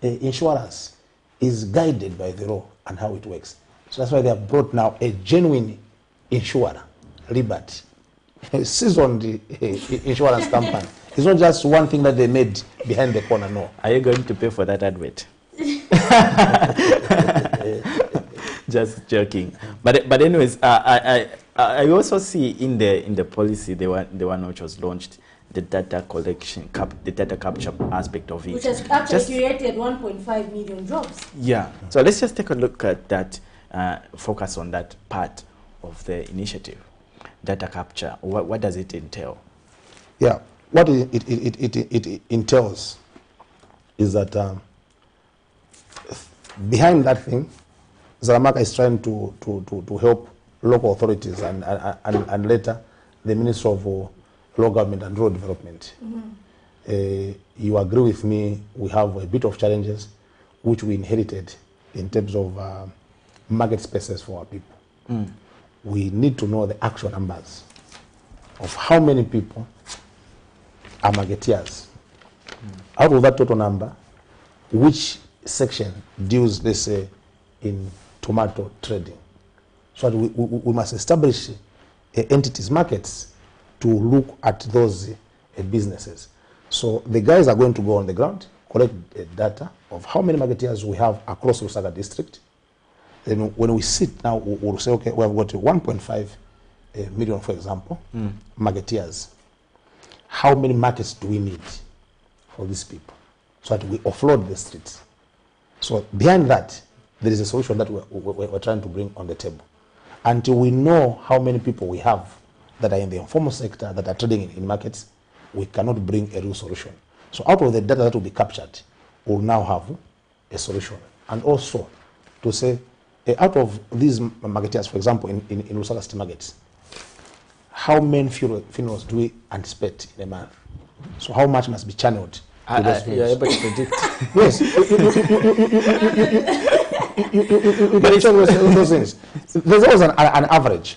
Insurance is guided by the law and how it works. So that's why they have brought now a genuine insurer, Liberty, a seasoned insurance company. It's not just one thing that they made behind the corner, no. Are you going to pay for that advert? Just joking. But anyways, I also see in the policy, the one which was launched, the data collection, the data capture aspect of it. Which has actually created 1.5 million jobs. Yeah. So let's just take a look at that, focus on that part of the initiative. Data capture, what does it entail? Yeah, what it entails is that behind that thing, Zaramaka is trying to help local authorities and later the Ministry of Law Government and Rural Development you agree with me, we have a bit of challenges which we inherited in terms of market spaces for our people. We need to know the actual numbers of how many people are marketeers. Out of that total number, which section deals, let's say, in tomato trading? So we must establish entities, markets, to look at those businesses. So the guys are going to go on the ground, collect data of how many marketeers we have across Lusaka district. Then when we sit now, we'll say, okay, we have got 1.5 million, for example, marketeers. How many markets do we need for these people so that we offload the streets? So behind that, there is a solution that we're trying to bring on the table. Until we know how many people we have that are in the informal sector that are trading in markets, we cannot bring a real solution. So out of the data that will be captured, we'll now have a solution. And also to say, out of these marketeers, for example, in Lusaka City markets, how many funerals do we anticipate in a month? So how much must be channeled to those funerals? You're able to predict. Yes. You can check those things. There's always an average.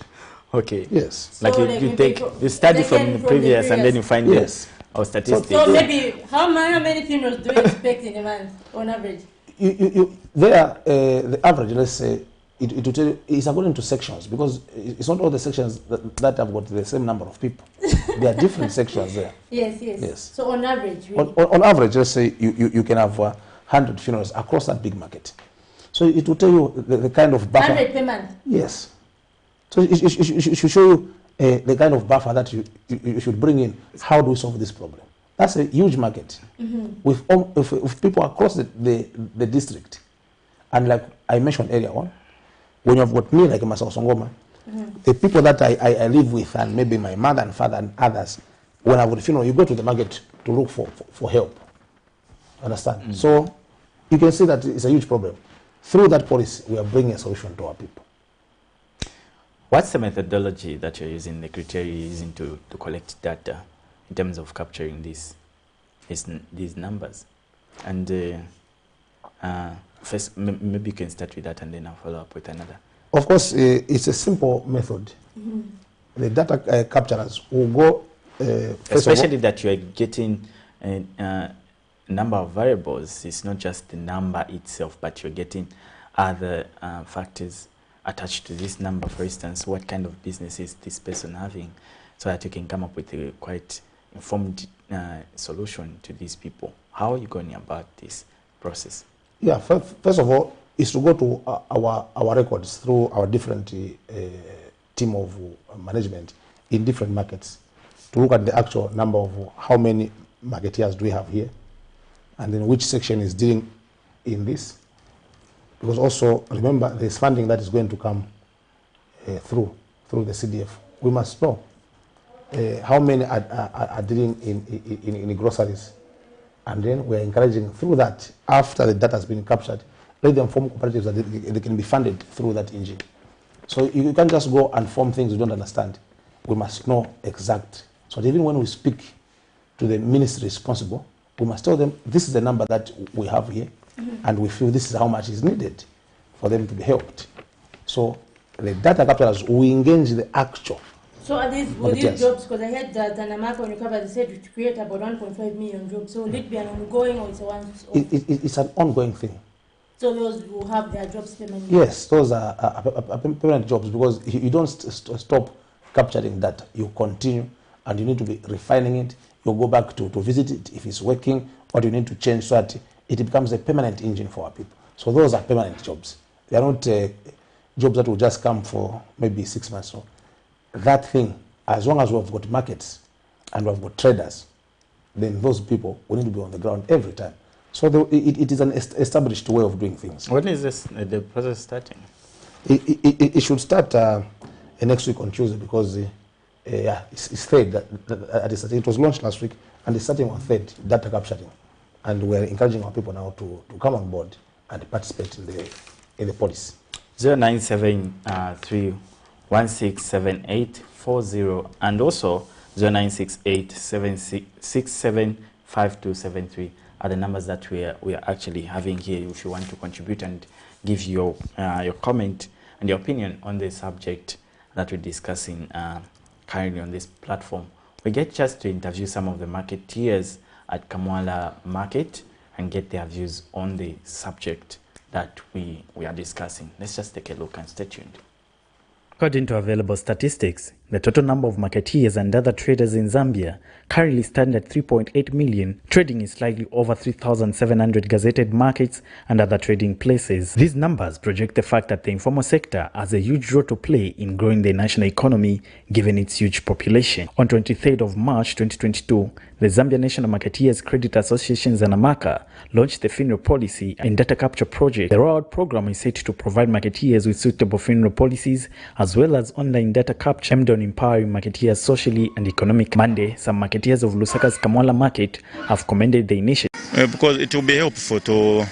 Okay. Yes. Like So you study from the previous and then you find yes. Our statistics. So maybe how many funerals do you expect in a month on average? The average, let's say, it will tell you, it's according to sections, because it's not all the sections that have got the same number of people. There are different sections there. Yes. So on average, really? on average, let's say you can have 100 funerals across that big market. So it will tell you the kind of buffer. 100 per month? Yes. So it should show you the kind of buffer that you should bring in. How do we solve this problem? That's a huge market with people across the district. And like I mentioned earlier on, when you've got me like Masao Songoma, the people that I live with, and maybe my mother and father and others, when I've got a funeral, you go to the market to look for help. Understand? So you can see that it's a huge problem. Through that policy, we are bringing a solution to our people. What's the methodology that you're using, the criteria you're using to collect data in terms of capturing these numbers? And first, maybe you can start with that and then I'll follow up with another. Of course, it's a simple method. The data capturers will go... especially that you are getting a number of variables. It's not just the number itself, but you're getting other factors attached to this number. For instance, what kind of business is this person having, so that you can come up with a quite informed solution to these people. How are you going about this process? Yeah, first of all, is to go to our records through our different team of management in different markets to look at the actual number of how many marketeers do we have here, and then which section is dealing in this. Because also, remember, there's funding that is going to come through the CDF. We must know how many are dealing in groceries. And then we're encouraging through that, after the data has been captured, let them form cooperatives that they can be funded through that engine. So you can't just go and form things you don't understand. We must know exact. So that even when we speak to the ministry responsible, we must tell them this is the number that we have here, and we feel this is how much is needed for them to be helped. So the data capturers, we engage the actual. So are these jobs, because I heard that Danamaka, when you covered, they said to create about 1.5 million jobs. So will it be an ongoing or it's a once? It's an ongoing thing. So those who have their jobs permanently? Yes, those are permanent jobs, because you don't stop capturing data. You continue, and you need to be refining it. You go back to visit it if it's working, what you need to change so that it becomes a permanent engine for our people. So those are permanent jobs. They are not jobs that will just come for maybe 6 months. So that thing, as long as we've got markets and we've got traders, then those people will need to be on the ground every time. So it is an established way of doing things. When is this the process starting? It should start next week on Tuesday, because it's third. It was launched last week, and it's starting on third, data capturing. And we're encouraging our people now to come on board and participate in the policy. 0973167840 and also 096867 5273 are the numbers that we are actually having here if you want to contribute and give your comment and your opinion on the subject that we're discussing currently on this platform. We get just to interview some of the marketeers at Kamwala Market and get their views on the subject that we are discussing. Let's just take a look and stay tuned. According to available statistics, the total number of marketeers and other traders in Zambia currently stand at 3.8 million, trading in slightly over 3,700 gazetted markets and other trading places. These numbers project the fact that the informal sector has a huge role to play in growing the national economy, given its huge population. On 23rd of March 2022, the Zambia National Marketeers Credit Association Zanamaka launched the funeral policy and data capture project. The rollout program is set to provide marketeers with suitable funeral policies as well as online data capture aimed on empowering marketeers socially and economically. Monday, some marketeers of Lusaka's Kamwala Market have commended the initiative. Because it will be helpful to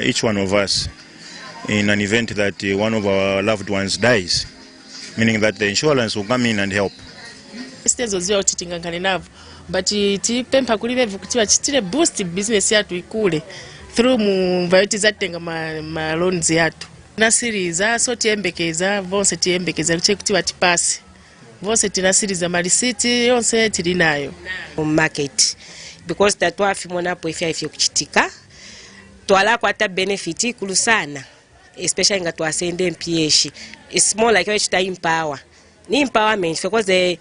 each one of us in an event that one of our loved ones dies, meaning that the insurance will come in and help. But tipempa kuli bevu kuti bachitire boost business yatu ikule through mu variety zatenga ma loans yatu na series so tiembekeza vonse tiembekeza kuti batipasi vonse tina series za malisiti yonse tili nayo market because tatwafi monapo ifya kuchitika twala kwata benefit kulu sana, especially nga twasende mpieshi. It's more like which time power ni empowerment because the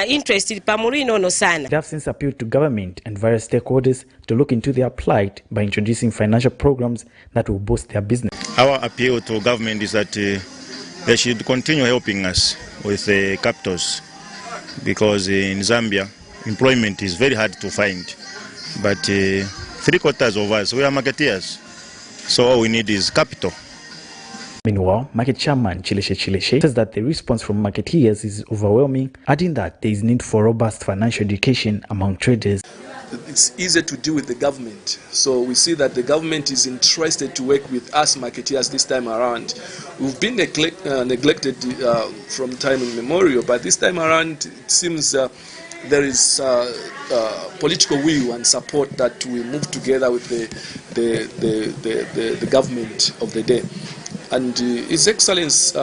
interested pamurino no sana. They have since appealed to government and various stakeholders to look into their plight by introducing financial programs that will boost their business. Our appeal to government is that they should continue helping us with capitals, because in Zambia employment is very hard to find, but 3/4 of us, we are marketeers, so all we need is capital. Meanwhile, market chairman Chileshe says that the response from marketeers is overwhelming, adding that there is need for robust financial education among traders. It's easier to deal with the government, so we see that the government is interested to work with us marketeers this time around. We've been neglected from time immemorial, but this time around it seems there is political will and support that we move together with the government of the day. And His Excellency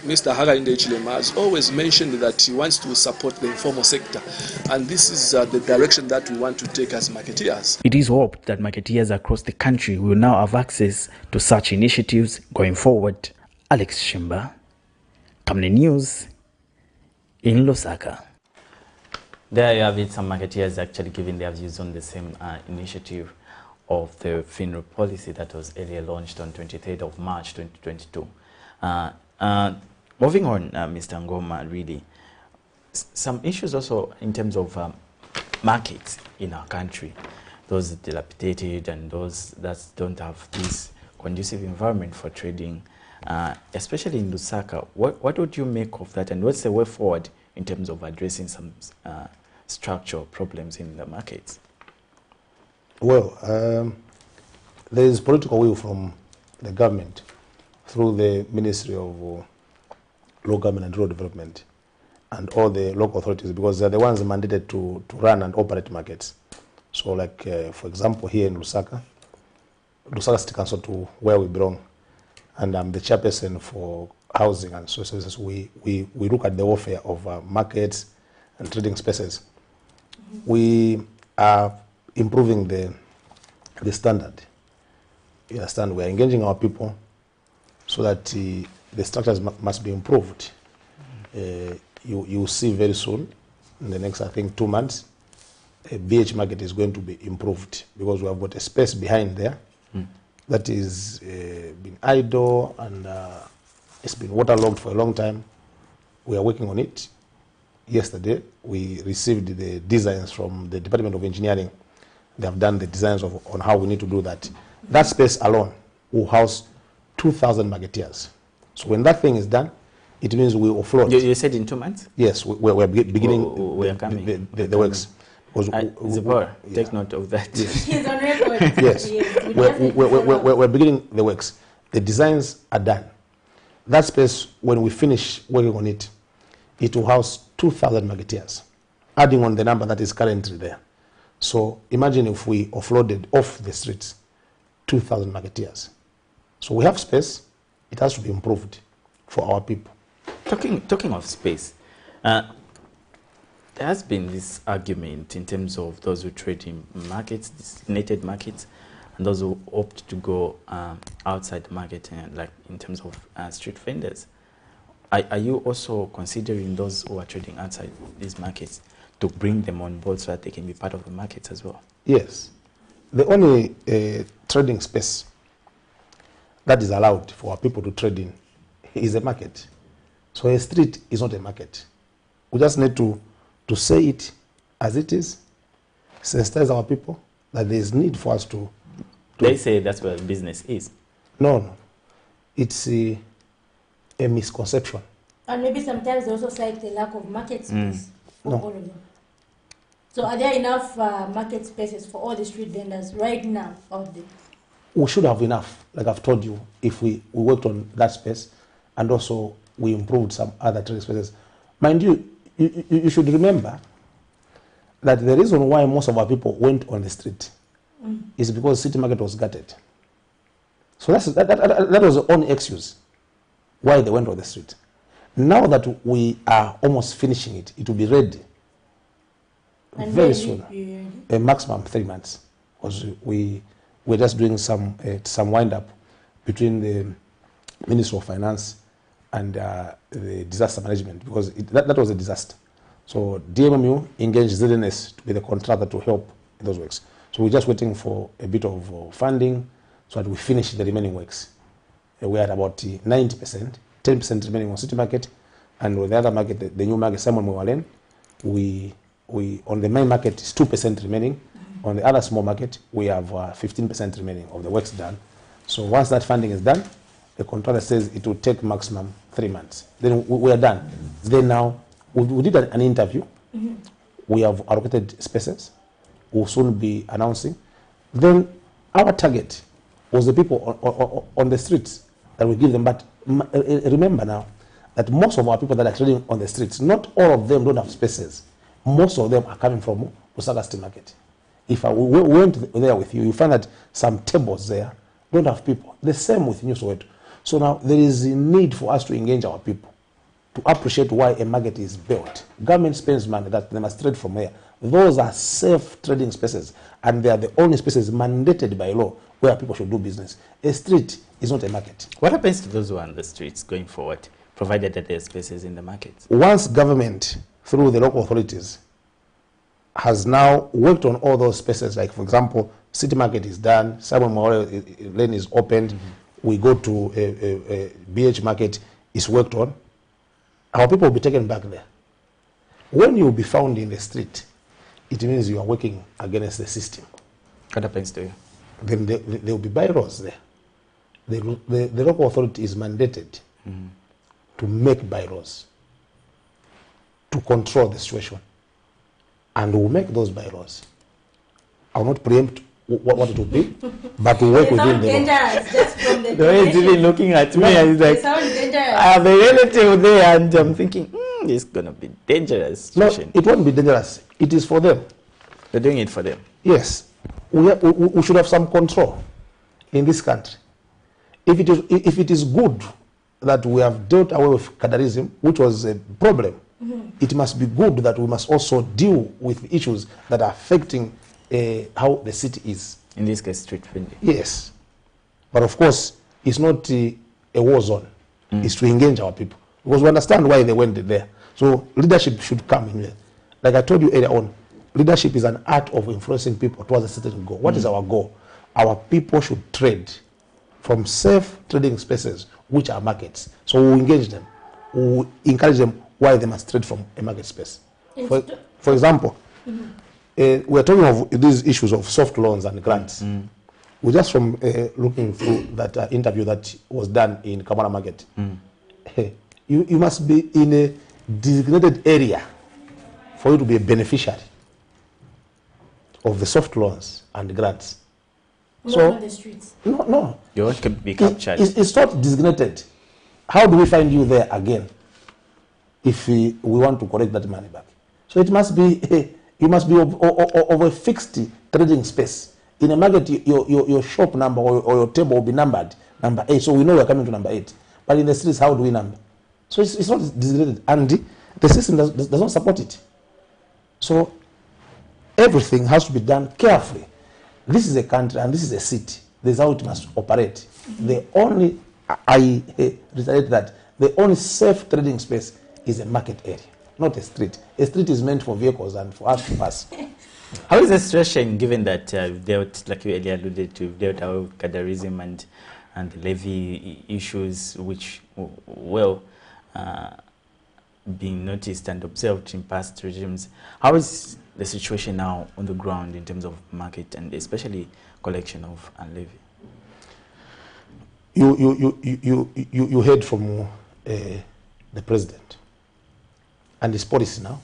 Mr. Hakainde Hichilema has always mentioned that he wants to support the informal sector, and this is the direction that we want to take as marketeers. It is hoped that marketeers across the country will now have access to such initiatives going forward. Alex Shimba, Camnet News in Lusaka. There you have it, some marketeers actually giving their views on the same initiative of the funeral policy that was earlier launched on 23rd of March 2022. Moving on, Mr. Ngoma, really, some issues also in terms of markets in our country, those dilapidated and those that don't have this conducive environment for trading, especially in Lusaka. What would you make of that, and what's the way forward in terms of addressing some structural problems in the markets? Well, there is political will from the government through the Ministry of Local Government and Rural Development and all the local authorities, because they're the ones mandated to run and operate markets. So like, for example, here in Lusaka City Council, to where we belong, and I'm the chairperson for housing and social services, we look at the welfare of markets and trading spaces. We are improving the standard. You understand? We are engaging our people so that the structures must be improved. You see very soon, in the next, I think, 2 months, a BH market is going to be improved, because we have got a space behind there that is been idle and it's been waterlogged for a long time. We are working on it. Yesterday, we received the designs from the Department of Engineering. They have done the designs on how we need to do that. That space alone will house 2,000 marketeers. So when that thing is done, it means we offload. You said in 2 months? Yes, we're beginning the works. Zipor, take note of that. Yes. He's on record. Yes. We're beginning the works. The designs are done. That space, when we finish working on it, it will house 2,000 marketeers, adding on the number that is currently there. So imagine if we offloaded off the streets 2,000 marketeers. So we have space. It has to be improved for our people. Talking of space, there has been this argument in terms of those who trade in markets, designated markets, and those who opt to go outside the market, like in terms of street vendors. Are you also considering those who are trading outside these markets to bring them on board so that they can be part of the markets as well? Yes. The only trading space that is allowed for our people to trade in is a market. So a street is not a market. We just need to say it as it is, sensitize our people that there is need for us to... They say that's where business is. No. It's a misconception. And maybe sometimes they also cite the lack of market space for all of them. So are there enough market spaces for all the street vendors right now out there? We should have enough, like I've told you, if we worked on that space and also we improved some other trading spaces. Mind you, you should remember that the reason why most of our people went on the street is because city market was gutted. So that was the only excuse why they went on the street. Now that we are almost finishing it, it will be ready very soon, a maximum 3 months, because we're just doing some wind up between the Ministry of Finance and the disaster management, because that was a disaster. So DMMU engaged ZNS to be the contractor to help in those works. So we're just waiting for a bit of funding so that we finish the remaining works. We're at about 90%, 10% remaining on city market, and with the other market, the new market, Simon Mwalen, we on the main market is 2% remaining. On the other small market, we have 15% remaining of the works done. So once that funding is done, the contractor says it will take maximum 3 months. Then we are done. Then now, we did an interview. We have allocated spaces. We'll soon be announcing. Then our target was the people on the streets that we give them. But remember now that most of our people that are trading on the streets, not all of them don't have spaces. Most of them are coming from Lusaka City Market. If we went there with you, you find that some tables there don't have people. The same with New Soweto. So now there is a need for us to engage our people, to appreciate why a market is built. Government spends money that they must trade from here. Those are safe trading spaces, and they are the only spaces mandated by law where people should do business. A street is not a market. What happens to those who are on the streets going forward, provided that there are spaces in the market? Once government, through the local authorities, has now worked on all those spaces, like for example, city market is done, Simon Mwale lane is opened, we go to a BH market, is worked on, our people will be taken back there. When you will be found in the street, it means you are working against the system. What happens to you? Then there will be bylaws there. The local authority is mandated to make bylaws to control the situation. And we'll make those bylaws. I will not preempt what it will be, but we'll work within the law. Just from the way he's even looking at me, and he's like, I have a relative there, and I'm thinking, it's going to be dangerous. No, it won't be dangerous. It is for them. They're doing it for them. Yes. We should have some control in this country. If it is good that we have dealt away with cadarism, which was a problem, it must be good that we must also deal with issues that are affecting how the city is. In this case, street vending. Yes. But of course, it's not a war zone. It's to engage our people. Because we understand why they went there. So leadership should come in there. Like I told you earlier on, leadership is an art of influencing people towards a certain goal. What is our goal? Our people should trade from safe trading spaces, which are markets. So we engage them. We encourage them why they must trade from a market space. For example, we're talking of these issues of soft loans and grants. We just from looking through that interview that was done in Kamara Market, you must be in a designated area for you to be a beneficiary of the soft loans and grants. Not on the streets. No. You won't be captured. It's not designated. How do we find you there again if we want to collect that money back? So it must be You must be of a fixed trading space. In a market, your shop number or your table will be numbered, number 8, so we know we're coming to number 8. But in the streets, how do we number? So it's not designated, and the system does not support it. So everything has to be done carefully. This is a country and this is a city. This is how it must operate. The only, I reiterate that, the only safe trading space is a market area, not a street. A street is meant for vehicles and for us to pass. How is the situation, given that you've dealt, like you earlier alluded to, you've dealt with cadarism and the levy issues, which, well, being noticed and observed in past regimes. How is the situation now on the ground in terms of market and especially collection of a levy? You heard from the president and his policy now,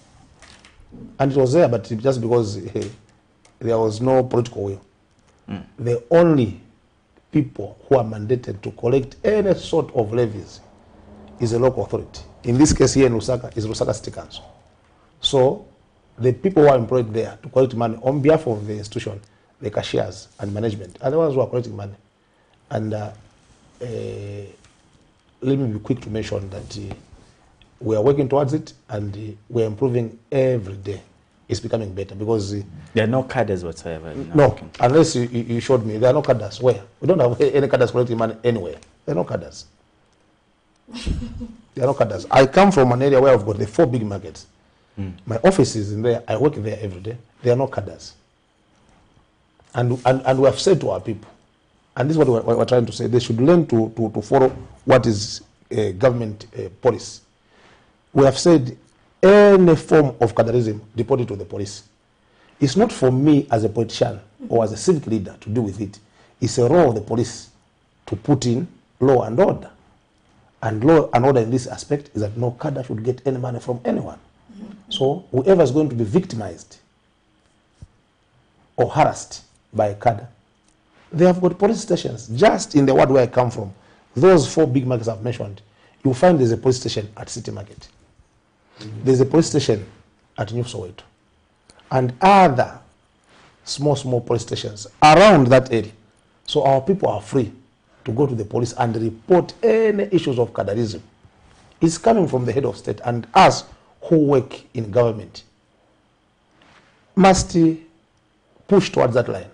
and it was there, but just because there was no political will. The only people who are mandated to collect any sort of levies is a local authority. In this case here in Lusaka is Lusaka City Council. So the people who are employed there to collect money on behalf of the institution, the cashiers and management, are the ones who are collecting money. And let me be quick to mention that we are working towards it, and we are improving every day. It's becoming better because there are no cadres whatsoever. No, unless you showed me. There are no cadres. Where? We don't have any cadres collecting money anywhere. There are no cadres. There are no cadres. I come from an area where I've got the 4 big markets. My office is in there. I work there every day. There are no cadres. And we have said to our people, and this is what we're trying to say, they should learn to follow what is government policy. We have said any form of cadarism reported to the police. It's not for me as a politician or as a civic leader to deal with it. It's a role of the police to put in law and order. And law and order in this aspect is that no cadre should get any money from anyone. So whoever is going to be victimized or harassed by a cadre, they have got police stations. Just in the ward where I come from, those 4 big markets I've mentioned, you'll find there's a police station at City Market. There's a police station at New Soweto, and other small police stations around that area. So our people are free to go to the police and report any issues of cadarism. It's coming from the head of state, and us who work in government must push towards that line.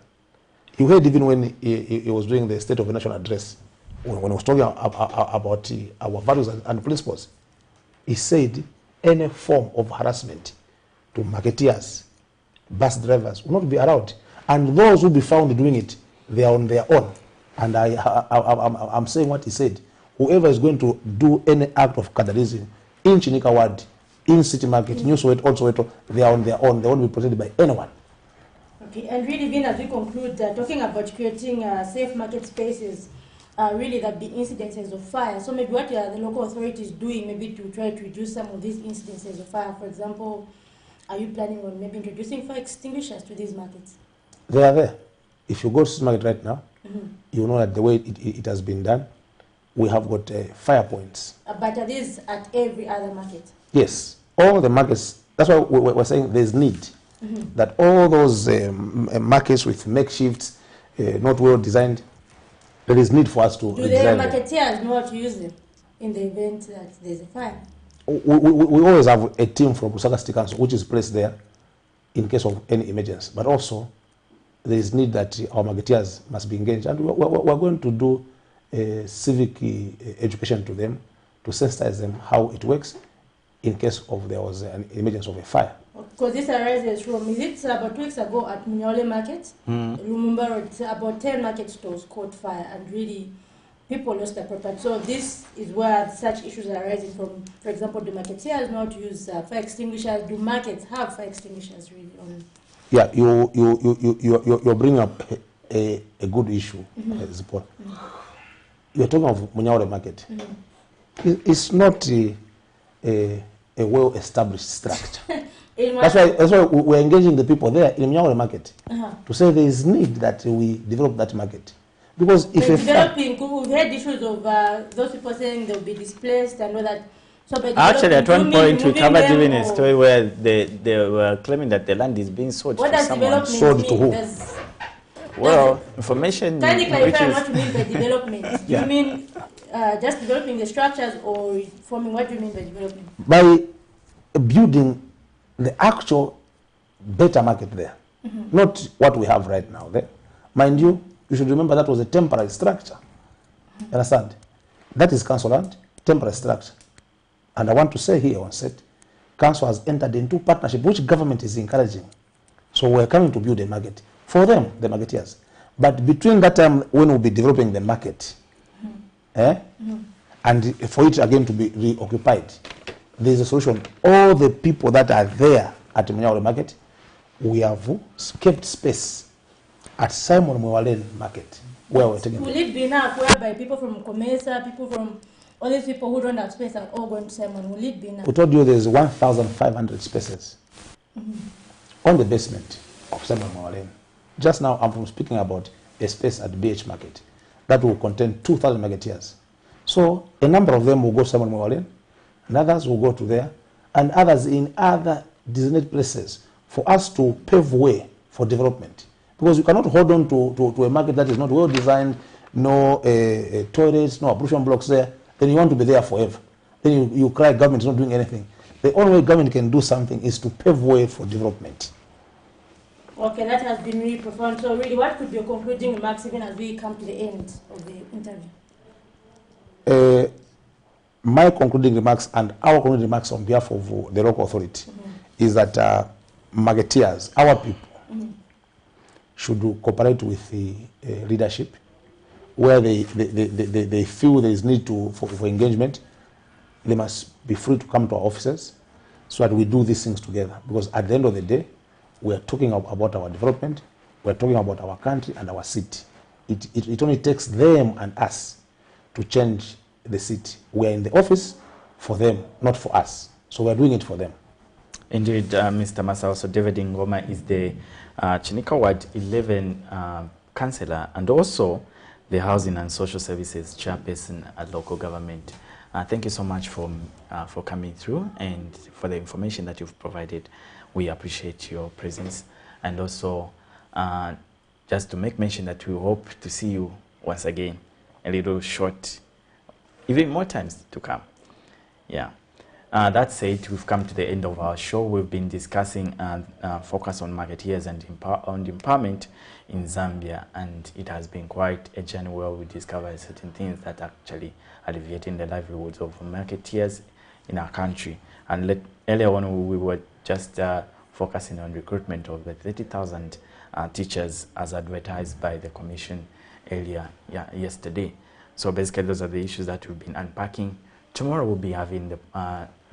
You heard even when he was doing the State of the Nation address, when he was talking about our values and principles, he said any form of harassment to marketeers, bus drivers will not be allowed. And those who be found doing it, they are on their own. And I'm saying what he said. Whoever is going to do any act of cadarism in Chinika Ward, in City Market, New Soweto, Old Soweto, they are on their own. They won't be protected by anyone. Okay, and really, Vin, as we conclude, talking about creating safe market spaces, really that the incidences of fire. So maybe what are the local authorities doing maybe to try to reduce some of these incidences of fire? For example, are you planning on maybe introducing fire extinguishers to these markets? They are there. If you go to City Market right now, you know that the way it has been done, we have got fire points. But are these at every other market? Yes, all the markets. That's why we're saying there's need. That all those markets with makeshifts, not well designed, there is need for us to do the marketeers know how to use them in the event that there's a fire? We always have a team from Lusaka City Council which is placed there in case of any emergency. But also, there is need that our marketeers must be engaged. And we're going to do civic education to them, to sensitize them how it works in case of there was an emergency of a fire. Because this arises from, is it about 2 weeks ago at Munyole Market, Lumumba Road, about 10 market stores caught fire, and really people lost their property. So this is where such issues are arising from. For example, do marketeers know how to use fire extinguishers? Do markets have fire extinguishers really on? Yeah, you're bringing up a good issue, Zipporah. You're talking of Munyole Market. It's not a well-established structure. That's why we're engaging the people there in Munyole Market to say there is need that we develop that market. Because if developing, we've had issues of those people saying they'll be displaced and all that. So by Actually, at one development, point, we moving covered them even a or- story where they were claiming that the land is being sold What to does someone. development Sold to mean? who? Well, information Kindly which clarify is what you mean by development. Do Yeah. you mean just developing the structures or forming? What do you mean by development? By building the actual better market there, not what we have right now there. Mind you, you should remember that was a temporary structure. You understand? That is council land, temporary structure. And I want to say here on set, council has entered into partnership, which government is encouraging. So we're coming to build a market for them, the marketeers. But between that time when we'll be developing the market, and for it again to be reoccupied, there's a solution. All the people that are there at Mnyaure Market, we have kept space at Simon Mwalen Market, where we're taking Will them. it be enough whereby people from Comesa, people from all these people who don't have space are all going to Simon? Will it be enough? We told you there's 1,500 spaces on the basement of Simon Mwalen. Just now, I'm speaking about a space at BH Market that will contain 2,000 marketeers. So a number of them will go to Simon Mwalen, and others will go to there, and others in other designated places for us to pave way for development. Because you cannot hold on to a market that is not well designed, no toilets, no ablution blocks there, then you want to be there forever. Then you cry government is not doing anything. The only way government can do something is to pave way for development. Okay, that has been really profound. So really, what could be your concluding remarks even as we come to the end of the interview? My concluding remarks and our concluding remarks on behalf of the local authority is that marketeers, our people, should cooperate with the leadership where they feel there is need for engagement. They must be free to come to our offices so that we do these things together. Because at the end of the day, we are talking about our development, we are talking about our country and our city. It only takes them and us to change the city. We are in the office for them, not for us. So we are doing it for them. Indeed, Mr. Massa, also David Ngoma is the Chinika Ward 11 councillor and also the Housing and Social Services chairperson at local government. Thank you so much for coming through and for the information that you've provided. We appreciate your presence. And also, just to make mention that we hope to see you once again, a little short, even more times to come. Yeah. That said, we've come to the end of our show. We've been discussing focus on marketeers and on empowerment in Zambia, and it has been quite a journey where we discovered certain things that actually alleviating the livelihoods of marketeers in our country. And earlier on, we were just focusing on recruitment of the 30,000 teachers as advertised by the Commission earlier yesterday. So basically, those are the issues that we've been unpacking. Tomorrow we'll be having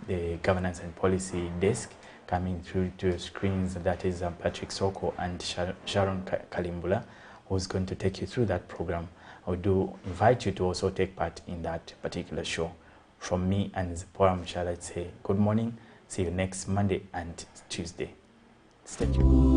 the governance and policy desk coming through to screens. That is Patrick Soko and Sharon Kalimbula, who's going to take you through that program. I do invite you to also take part in that particular show. From me and Zipporah Mshala, I'd say good morning. See you next Monday and Tuesday. Stay tuned.